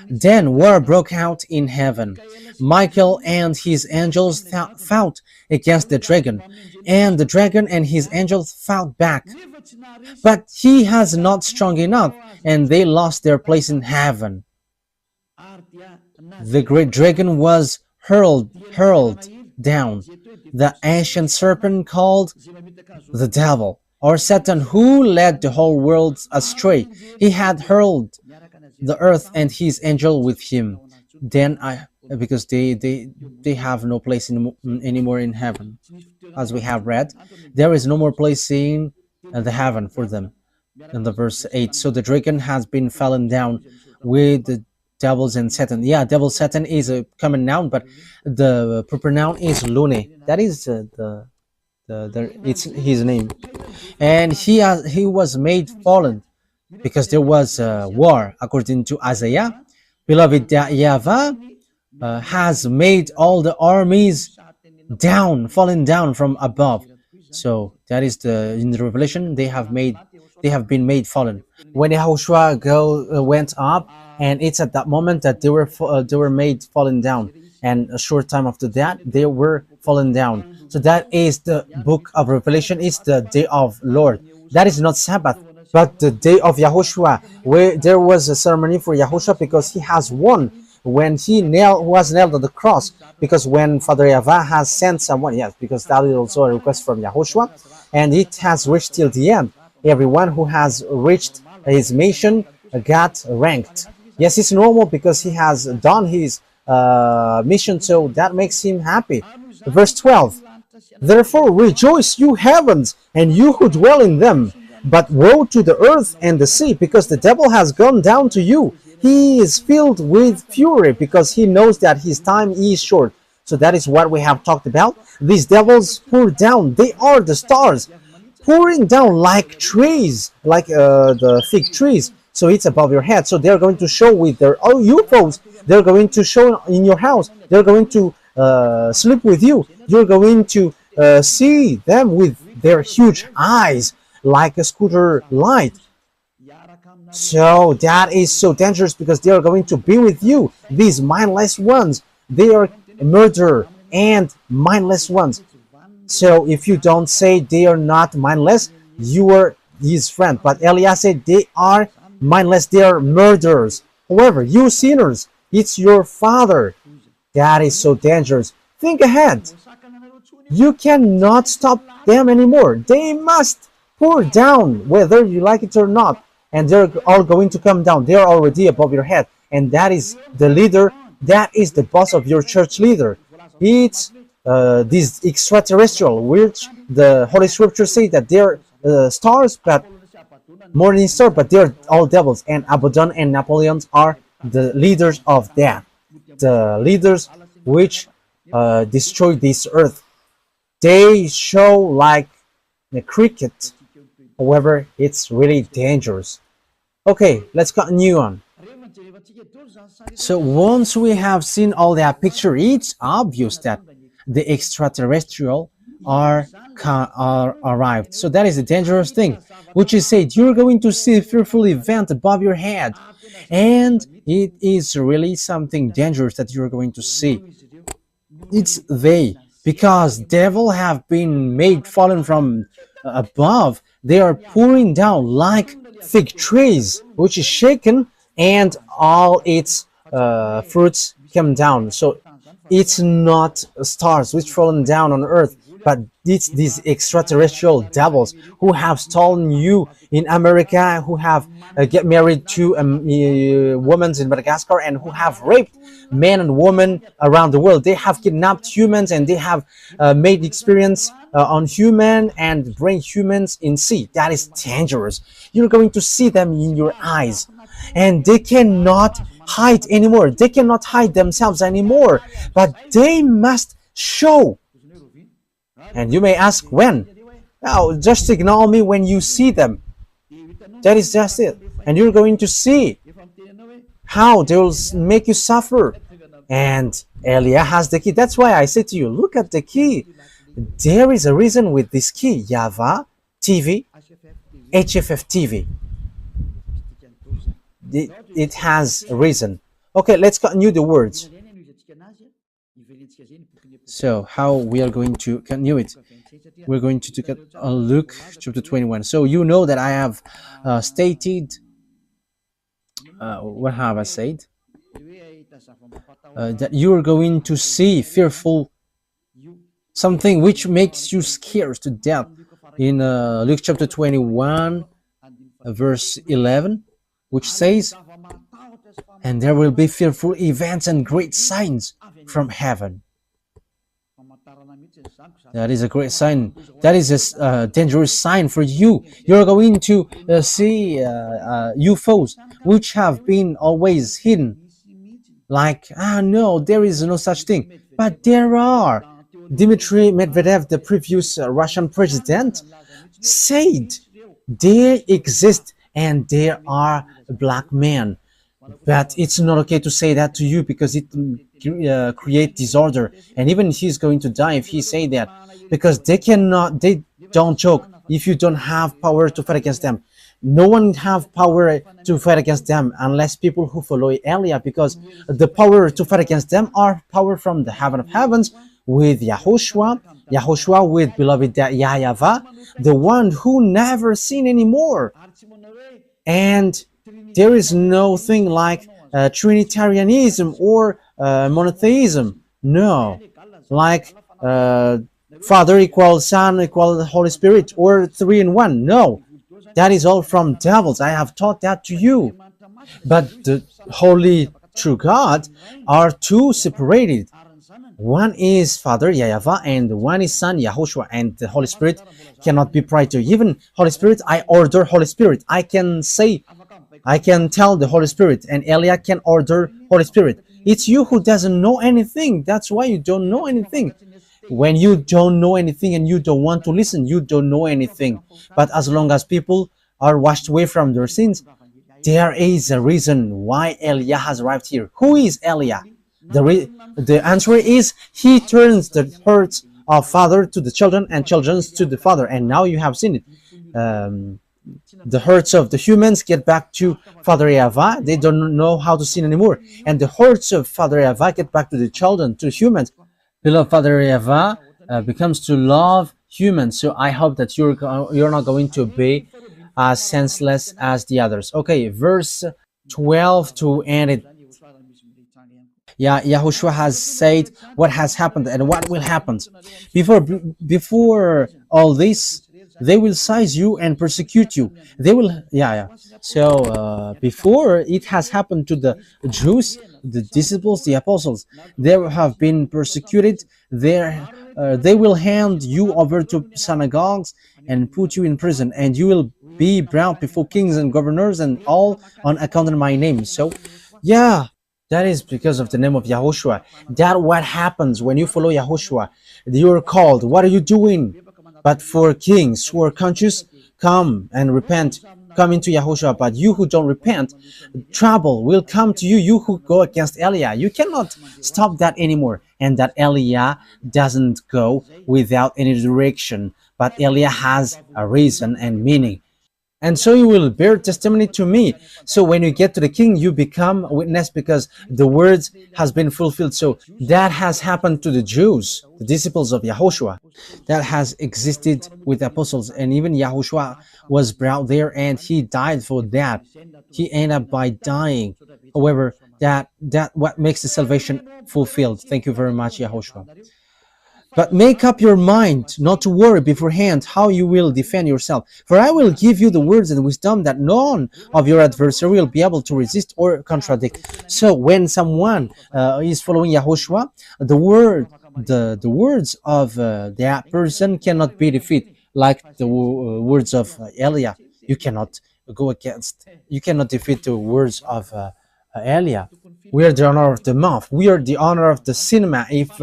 Then war broke out in heaven. Michael and his angels fought against the dragon, and the dragon and his angels fought back. But he has not strong enough, and they lost their place in heaven. The great dragon was hurled down, the ancient serpent called the devil, or Satan, who led the whole world astray. He had hurled the earth and his angel with him. Then because they have no place anymore in heaven, as we have read, there is no more place in the heaven for them. In the verse 8, so the dragon has been fallen down with the devils and Satan. Yeah, devil Satan is a common noun, but the proper noun is Lune. That is it's his name, and he was made fallen because there was a war, according to Isaiah. Beloved YAHVAH has made all the armies fallen down from above. So that is in the Revelation they have been made fallen. When YAHOSHUAH went up, and it's at that moment that they were made fallen down, and a short time after that they were fallen down. So that is the book of Revelation. It's the day of Lord. That is not Sabbath, but the day of YAHOSHUAH, where there was a ceremony for YAHOSHUAH because he has won when he was nailed on the cross. Because when Father YAHVAH has sent someone, yes, because that is also a request from YAHOSHUAH, and it has reached till the end. Everyone who has reached his mission got ranked. Yes, it's normal because he has done his mission, so that makes him happy. Verse 12. Therefore rejoice, you heavens, and you who dwell in them. But woe to the earth and the sea, because the devil has gone down to you. He is filled with fury because he knows that his time is short. So that is what we have talked about. These devils pour down. They are the stars, pouring down like trees, like the fig trees. So it's above your head. So they're going to show with their UFOs. They're going to show in your house. They're going to sleep with you. You're going to see them with their huge eyes, like a scooter light. So that is so dangerous because they are going to be with you. These mindless ones, they are murderer and mindless ones. So if you don't say they are not mindless, you are his friend. But Elias said they are mindless, they are murderers. However, you sinners, it's your father. That is so dangerous. Think ahead. You cannot stop them anymore. They must pour down whether you like it or not. And they're all going to come down. They are already above your head. And that is the leader. That is the boss of your church leader. It's this extraterrestrial, which the Holy Scripture say that they're stars, but morning star, but they're all devils. And Abaddon and Napoleon are the leaders of that. The leaders which destroy this earth. They show like a cricket. However, it's really dangerous. Okay, let's continue on. So once we have seen all that picture, it's obvious that the extraterrestrial are arrived. So that is a dangerous thing, which is said you're going to see a fearful event above your head, and it is really something dangerous that you're going to see. It's they, because devil have been made fallen from above. They are pouring down like fig trees, which is shaken, and all its fruits come down. So it's not stars which fallen down on earth, but it's these extraterrestrial devils who have stolen you in America, who have get married to women in Madagascar, and who have raped men and women around the world. They have kidnapped humans, and they have made experience on human and bring humans in sea. That is dangerous. You're going to see them in your eyes, and they cannot hide anymore. They cannot hide themselves anymore, but they must show. And you may ask when. Now, just ignore me when you see them. That is just it. and you're going to see how they will make you suffer. And Elia has the key. That's why I say to you, look at the key. There is a reason with this key, YAHVAH TV, HFF TV. It has a reason. Okay, let's continue the words. So how we are going to continue it? We're going to take a look, chapter 21. So you know that I have stated, what have I said? That you are going to see fearful something which makes you scared to death in Luke chapter 21, verse 11, which says, and there will be fearful events and great signs from heaven. That is a great sign. That is a dangerous sign for you. You're going to see UFOs which have been always hidden. Like, no, there is no such thing. But there are. Dmitry Medvedev, the previous Russian president, said they exist and there are black men. But it's not okay to say that to you because it creates disorder. And even he's going to die if he say that, because they don't joke if you don't have power to fight against them. No one have power to fight against them unless people who follow Elia, because the power to fight against them are power from the heaven of heavens with YAHOSHUAH with beloved YAHVAH, the one who never seen anymore. And there is no thing like Trinitarianism or monotheism. No, like Father equals Son equals Holy Spirit or 3 in 1. No, that is all from devils. I have taught that to you. But the Holy True God are two separated. One is Father YAHVAH and one is Son YAHOSHUAH, and the Holy Spirit cannot be prior to. Even Holy Spirit, I order Holy Spirit. I can tell the Holy Spirit, and Elia can order Holy Spirit. It's you who doesn't know anything. That's why you don't know anything. When you don't know anything and you don't want to listen, you don't know anything. But as long as people are washed away from their sins, there is a reason why Elia has arrived here. Who is Elia? The answer is he turns the hearts of father to the children and children to the father. And now you have seen it. The hearts of the humans get back to Father YAHVAH. They don't know how to sin anymore. And the hearts of Father YAHVAH get back to the children, to humans. Beloved Father YAHVAH becomes to love humans. So I hope that you're not going to be as senseless as the others. Okay, verse 12 to end it. YAHOSHUAH has said what has happened and what will happen. Before all this, they will seize you and persecute you. They will, So before it has happened to the Jews, the disciples, the apostles, they have been persecuted. They will hand you over to synagogues and put you in prison, and you will be brought before kings and governors, and all on account of my name. So, that is because of the name of YAHOSHUAH. That what happens when you follow YAHOSHUAH. You are called. What are you doing? But for kings who are conscious, come and repent. Come into YAHOSHUAH. But you who don't repent, trouble will come to you. You who go against Elia. You cannot stop that anymore. And that Elia doesn't go without any direction. But Elia has a reason and meaning. And so you will bear testimony to me. So when you get to the king, you become a witness because the words has been fulfilled. So that has happened to the Jews, the disciples of YAHOSHUAH. That has existed with the apostles. And even YAHOSHUAH was brought there and he died for that. He ended up by dying. However, that what makes the salvation fulfilled. Thank you very much, YAHOSHUAH. But make up your mind not to worry beforehand how you will defend yourself. For I will give you the words and wisdom that none of your adversary will be able to resist or contradict. So when someone is following YAHOSHUAH, the words of that person cannot be defeated, like the words of Elia. You cannot defeat the words of Elia. We are the honor of the mouth. We are the honor of the cinema. If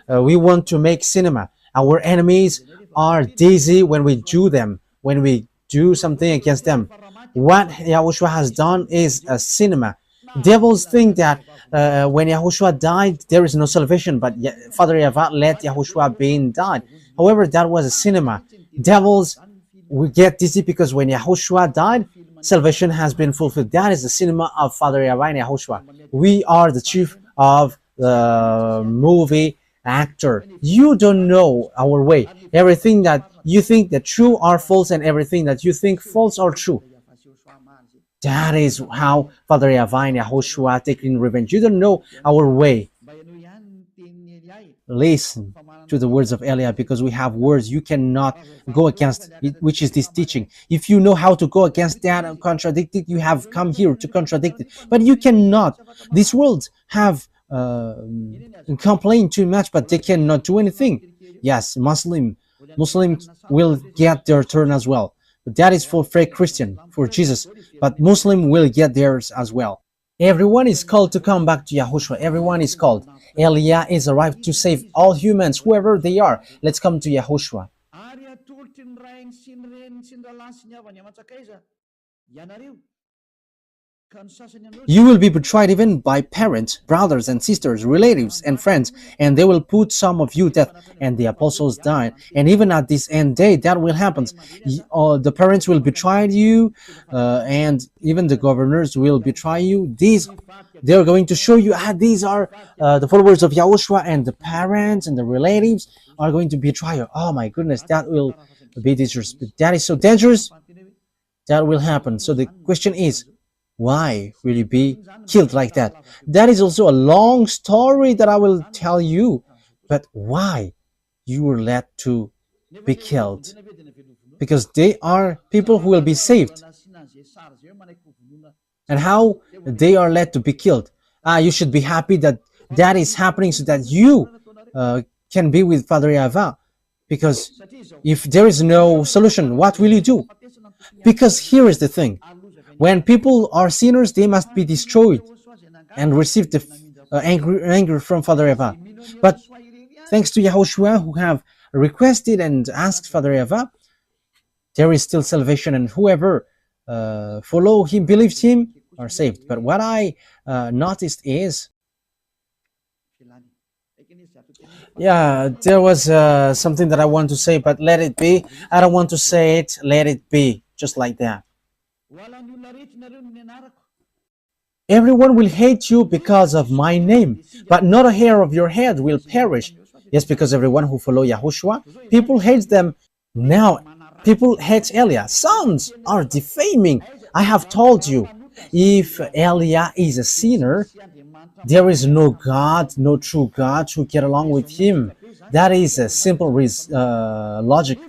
we want to make cinema, our enemies are dizzy when we do them, when we do something against them. What Yahushua has done is a cinema. Devils think that when Yahushua died, there is no salvation, but Father Yavat let Yahushua being died. However, that was a cinema. Devils we get dizzy because when Yahushua died, salvation has been fulfilled. That is the cinema of Father Yavat and Yahushua. We are the chief of the movie actor. You don't know our way. Everything that you think that true are false, and everything that you think false are true. That is how Father Yahavah and Yahoshua taking revenge. You don't know our way. Listen to the words of Eliah, because we have words you cannot go against, which is this teaching. If you know how to go against that and contradict it, you have come here to contradict it. But you cannot. These words have complained too much, but they cannot do anything. Yes, Muslims will get their turn as well. But that is for fake Christian, for Jesus. But Muslim will get theirs as well. Everyone is called to come back to Yahushua. Everyone is called. Eliah is arrived to save all humans, whoever they are. Let's come to Yahushua. You will be betrayed even by parents, brothers and sisters, relatives and friends, and they will put some of you to death. And the apostles died. And even at this end day, that will happen. The parents will betray you, and even the governors will betray you. They are going to show you, these are the followers of Yahushua, and the parents and the relatives are going to betray you. Oh my goodness, that will be dangerous. But that is so dangerous. That will happen. So the question is, why will you be killed like that? That is also a long story that I will tell you. But why you were led to be killed? Because they are people who will be saved. And how they are led to be killed? You should be happy that that is happening so that you can be with Father Yahavah. Because if there is no solution, what will you do? Because here is the thing. When people are sinners, they must be destroyed and receive the anger from Father Yahavah. But thanks to Yahushua, who have requested and asked Father Yahavah, there is still salvation, and whoever follow him, believes him, are saved. But what I noticed is, there was something that I want to say, but let it be. I don't want to say it. Let it be, just like that. Everyone will hate you because of my name, but not a hair of your head will perish. Yes, because everyone who follow Yahushua, people hate them. Now, people hate Eliah. Sons are defaming. I have told you, if Eliah is a sinner, there is no God, no true God to get along with him. That is a simple logic,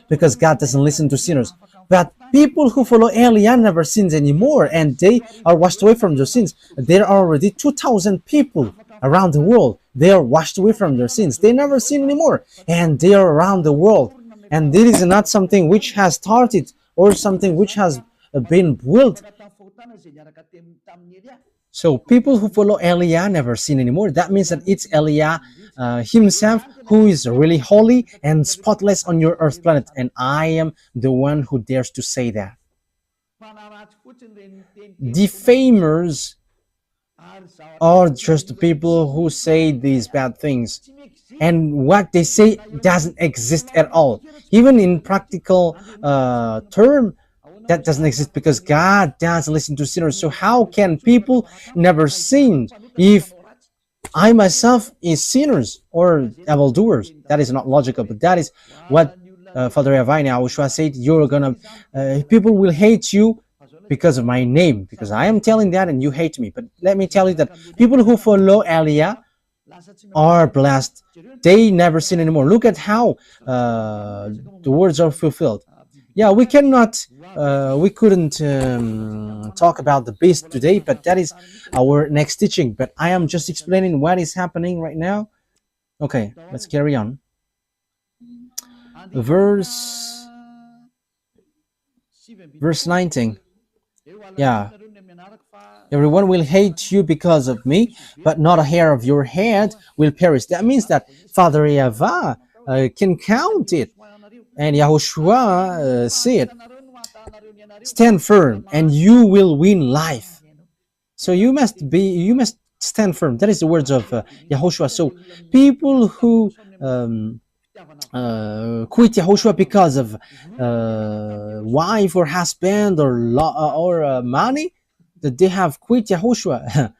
because God doesn't listen to sinners. But people who follow Eliah never sins anymore, and they are washed away from their sins. There are already 2,000 people around the world. They are washed away from their sins. They never sin anymore, and they are around the world. And this is not something which has started or something which has been built. So people who follow Eliah never sin anymore. That means that it's Eliah himself who is really holy and spotless on your earth planet. And I am the one who dares to say that. Defamers are just people who say these bad things. And what they say doesn't exist at all. Even in practical term, that doesn't exist, because God doesn't listen to sinners. So how can people never sin if I myself is sinners or evildoers? That is not logical, but that is what Father Yahavah and Yahushua said. You're gonna, people will hate you because of my name, because I am telling that and you hate me. But let me tell you that people who follow Eliah are blessed. They never sin anymore. Look at how the words are fulfilled. Yeah, we cannot, we couldn't talk about the beast today, but that is our next teaching. But I am just explaining what is happening right now. Okay, let's carry on. Verse 19. Yeah. Everyone will hate you because of me, but not a hair of your head will perish. That means that Father Yahavah can count it. And Yahushua said, stand firm and you will win life. So you must stand firm. That is the words of Yahushua. So people who quit Yahushua because of wife or husband or money, that they have quit Yahushua.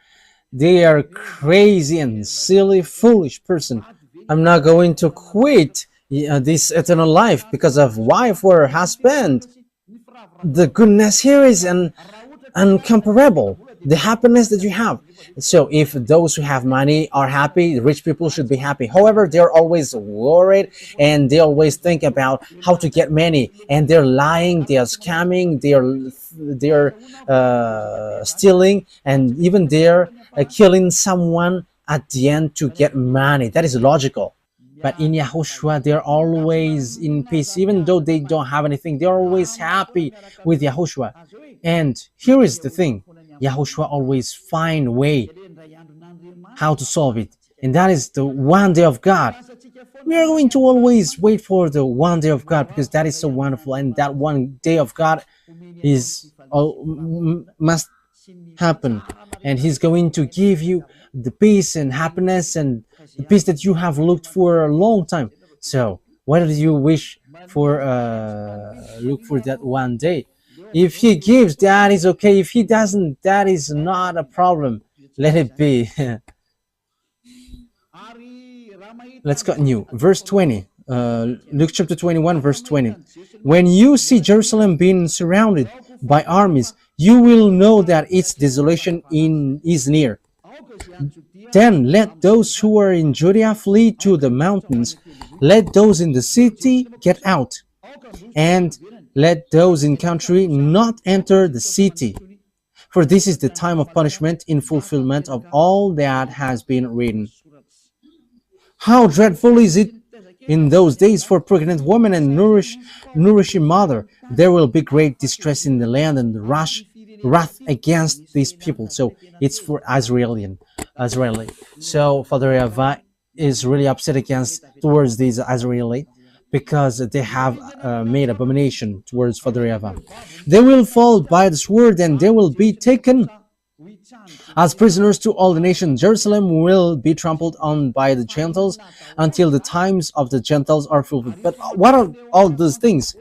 They are crazy and silly, foolish person. I'm not going to quit this eternal life because of wife or husband. The goodness here is uncomparable. The happiness that you have. So if those who have money are happy, rich people should be happy. However, they're always worried and they always think about how to get money, and they're lying, they are scamming, they're stealing, and even they're killing someone at the end to get money. That is logical. But in Yahushua, they're always in peace. Even though they don't have anything, they're always happy with Yahushua. And here is the thing. Yahushua always find a way how to solve it. And that is the one day of God. We are going to always wait for the one day of God because that is so wonderful. And that one day of God is must happen. And He's going to give you the peace and happiness and the peace that you have looked for a long time. So what do you wish for? Look for that one day. If He gives, that is okay. If He doesn't, that is not a problem. Let it be. Let's continue. Verse 20. Luke chapter 21, verse 20. When you see Jerusalem being surrounded by armies, you will know that its desolation is near. Then let those who are in Judea flee to the mountains. Let those in the city get out. And let those in country not enter the city. For this is the time of punishment in fulfillment of all that has been written. How dreadful is it in those days for pregnant women and nourishing mother. There will be great distress in the land and wrath against these people. So it's for Israeli. So Father YAHVAH is really upset towards these Israeli because they have made abomination towards Father YAHVAH. They will fall by the sword and they will be taken as prisoners to all the nations. Jerusalem will be trampled on by the Gentiles until the times of the Gentiles are fulfilled. But what are all those things?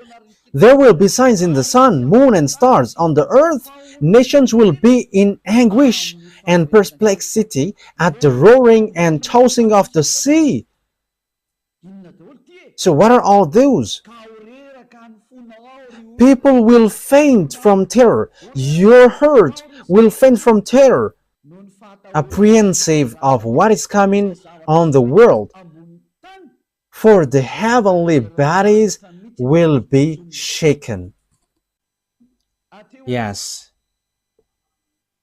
There will be signs in the sun, moon, and stars. On the earth, nations will be in anguish and perplexity at the roaring and tossing of the sea. So what are all those? People will faint from terror. Your heart will faint from terror, apprehensive of what is coming on the world. For the heavenly bodies will be shaken. Yes,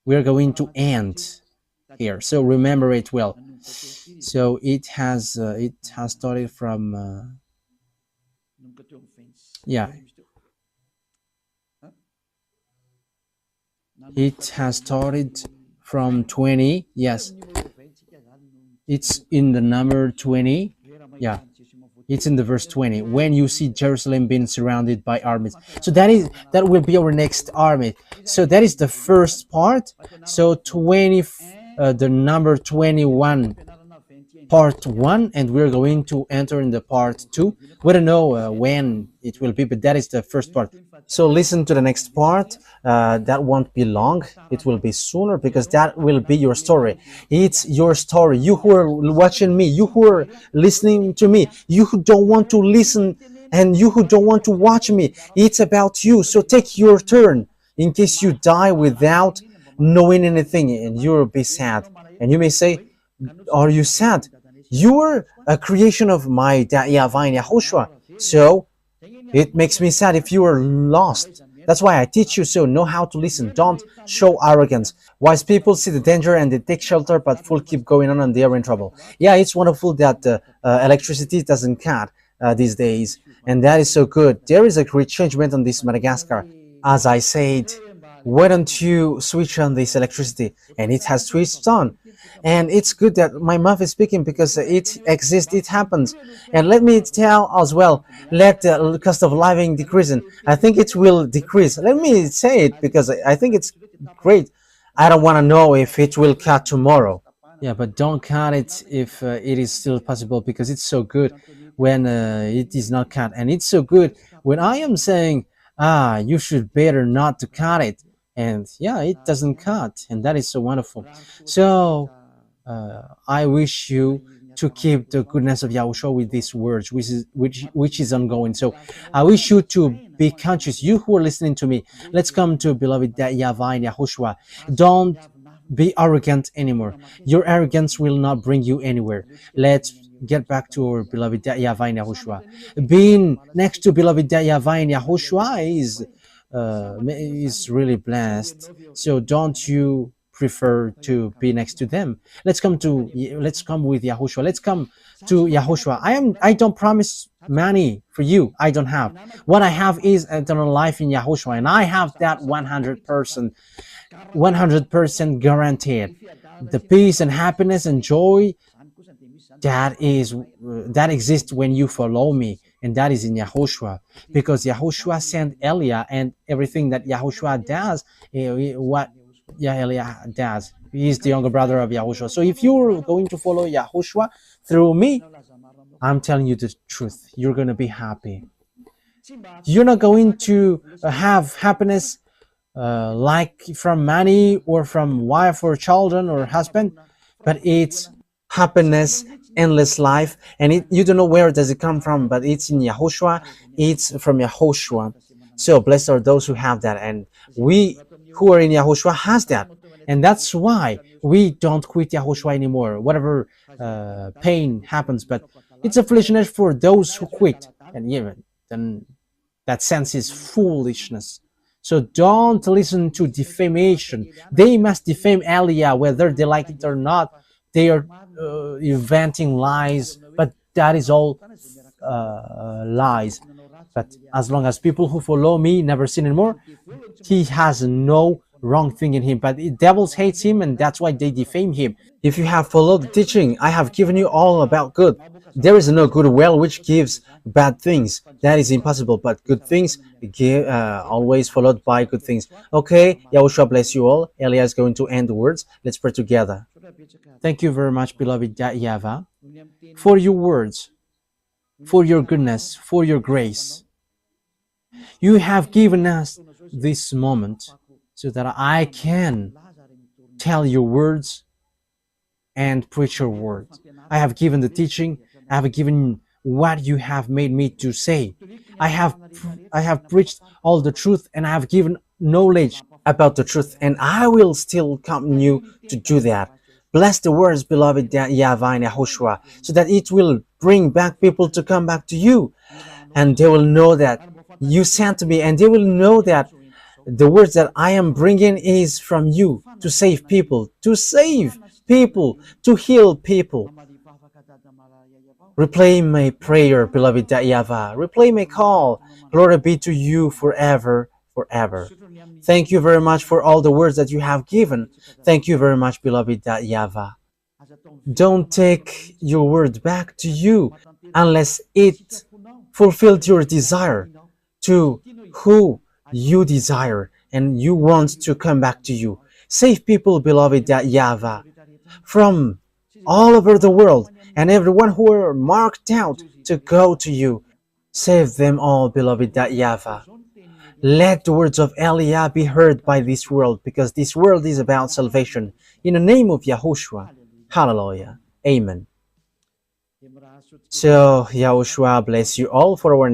we are going to end here. So remember it well. So it has started from it has started from 20. Yes, it's in the number 20. Yeah, it's in the verse 20. When you see Jerusalem being surrounded by armies, so that will be our next army. So that is the first part. So 20, the number 21, part 1, and we're going to enter in the part 2. We don't know when it will be, but that is the first part. So listen to the next part. That won't be long. It will be sooner because that will be your story. It's your story. You who are watching me, you who are listening to me, you who don't want to listen and you who don't want to watch me, it's about you. So take your turn in case you die without knowing anything, and you'll be sad. And you may say, are you sad? You are a creation of my YAHVAH in YAHOSHUAH. So it makes me sad if you are lost. That's why I teach you, so know how to listen. Don't show arrogance. Wise people see the danger and they take shelter, but fools keep going on and they are in trouble. Yeah, it's wonderful that electricity doesn't cut these days, and that is so good. There is a great changement on this Madagascar. As I said, why don't you switch on this electricity? And it has switched on. And it's good that my mouth is speaking because it exists, it happens. And let me tell as well, let the cost of living decrease. I think it will decrease. Let me say it because I think it's great. I don't want to know if it will cut tomorrow. Yeah, but don't cut it if it is still possible because it's so good when it is not cut, and it's so good when I am saying, you should better not to cut it, and yeah, it doesn't cut, and that is so wonderful. So I wish you to keep the goodness of Yahushua with these words, which is ongoing. So I wish you to be conscious. You who are listening to me, let's come to beloved that YAHVAH and Yahushua. Don't be arrogant anymore. Your arrogance will not bring you anywhere. Let's get back to our beloved YAHVAH and Yahushua. Being next to beloved YAHVAH and Yahushua is really blessed. So don't you prefer to be next to them? Let's come with Yahushua. Let's come to Yahushua. I don't promise money for you. I don't have. What I have is eternal life in Yahushua, and I have that 100% guaranteed. The peace and happiness and joy that exists when you follow me, and that is in Yahushua, because Yahushua sent Elia, and everything that Yahushua does, what Elia does, he is the younger brother of Yahushua. So if you're going to follow Yahushua through me, I'm telling you the truth, you're going to be happy. You're not going to have happiness like from money or from wife or children or husband, but it's happiness, endless life, and you don't know where does it come from, but it's in Yahushua, it's from Yahushua. So blessed are those who have that, and we who are in Yahushua has that, and that's why we don't quit Yahushua anymore, whatever pain happens. But it's a foolishness for those who quit, and even then that sense is foolishness. So don't listen to defamation. They must defame Elia whether they like it or not. They are inventing lies, but that is all lies. But as long as people who follow me never sin anymore, he has no wrong thing in him. But the devils hates him, and that's why they defame him. If you have followed the teaching, I have given you all about good. There is no good well which gives bad things. That is impossible. But good things always followed by good things. Okay, Yahushua bless you all. Elia is going to end the words. Let's pray together. Thank you very much, beloved YAHVAH, for your words, for your goodness, for your grace. You have given us this moment so that I can tell your words and preach your word. I have given the teaching. I have given what you have made me to say. I have preached all the truth, and I have given knowledge about the truth, and I will still continue to do that. Bless the words, beloved YAHVAH and Yahushua, so that it will bring back people to come back to you, and they will know that you sent me, and they will know that the words that I am bringing is from you to save people, to heal people. Replay my prayer, beloved YAHVAH. Replay my call. Glory be to you forever, forever. Thank you very much for all the words that you have given. Thank you very much, beloved YAHVAH. Don't take your word back to you unless it fulfilled your desire to who you desire and you want to come back to you. Save people, beloved YAHVAH, from all over the world, and everyone who are marked out to go to you. Save them all, beloved YAHVAH. Let the words of Elia be heard by this world, because this world is about salvation. In the name of Yahushua. Hallelujah. Amen. So, Yahushua bless you all for our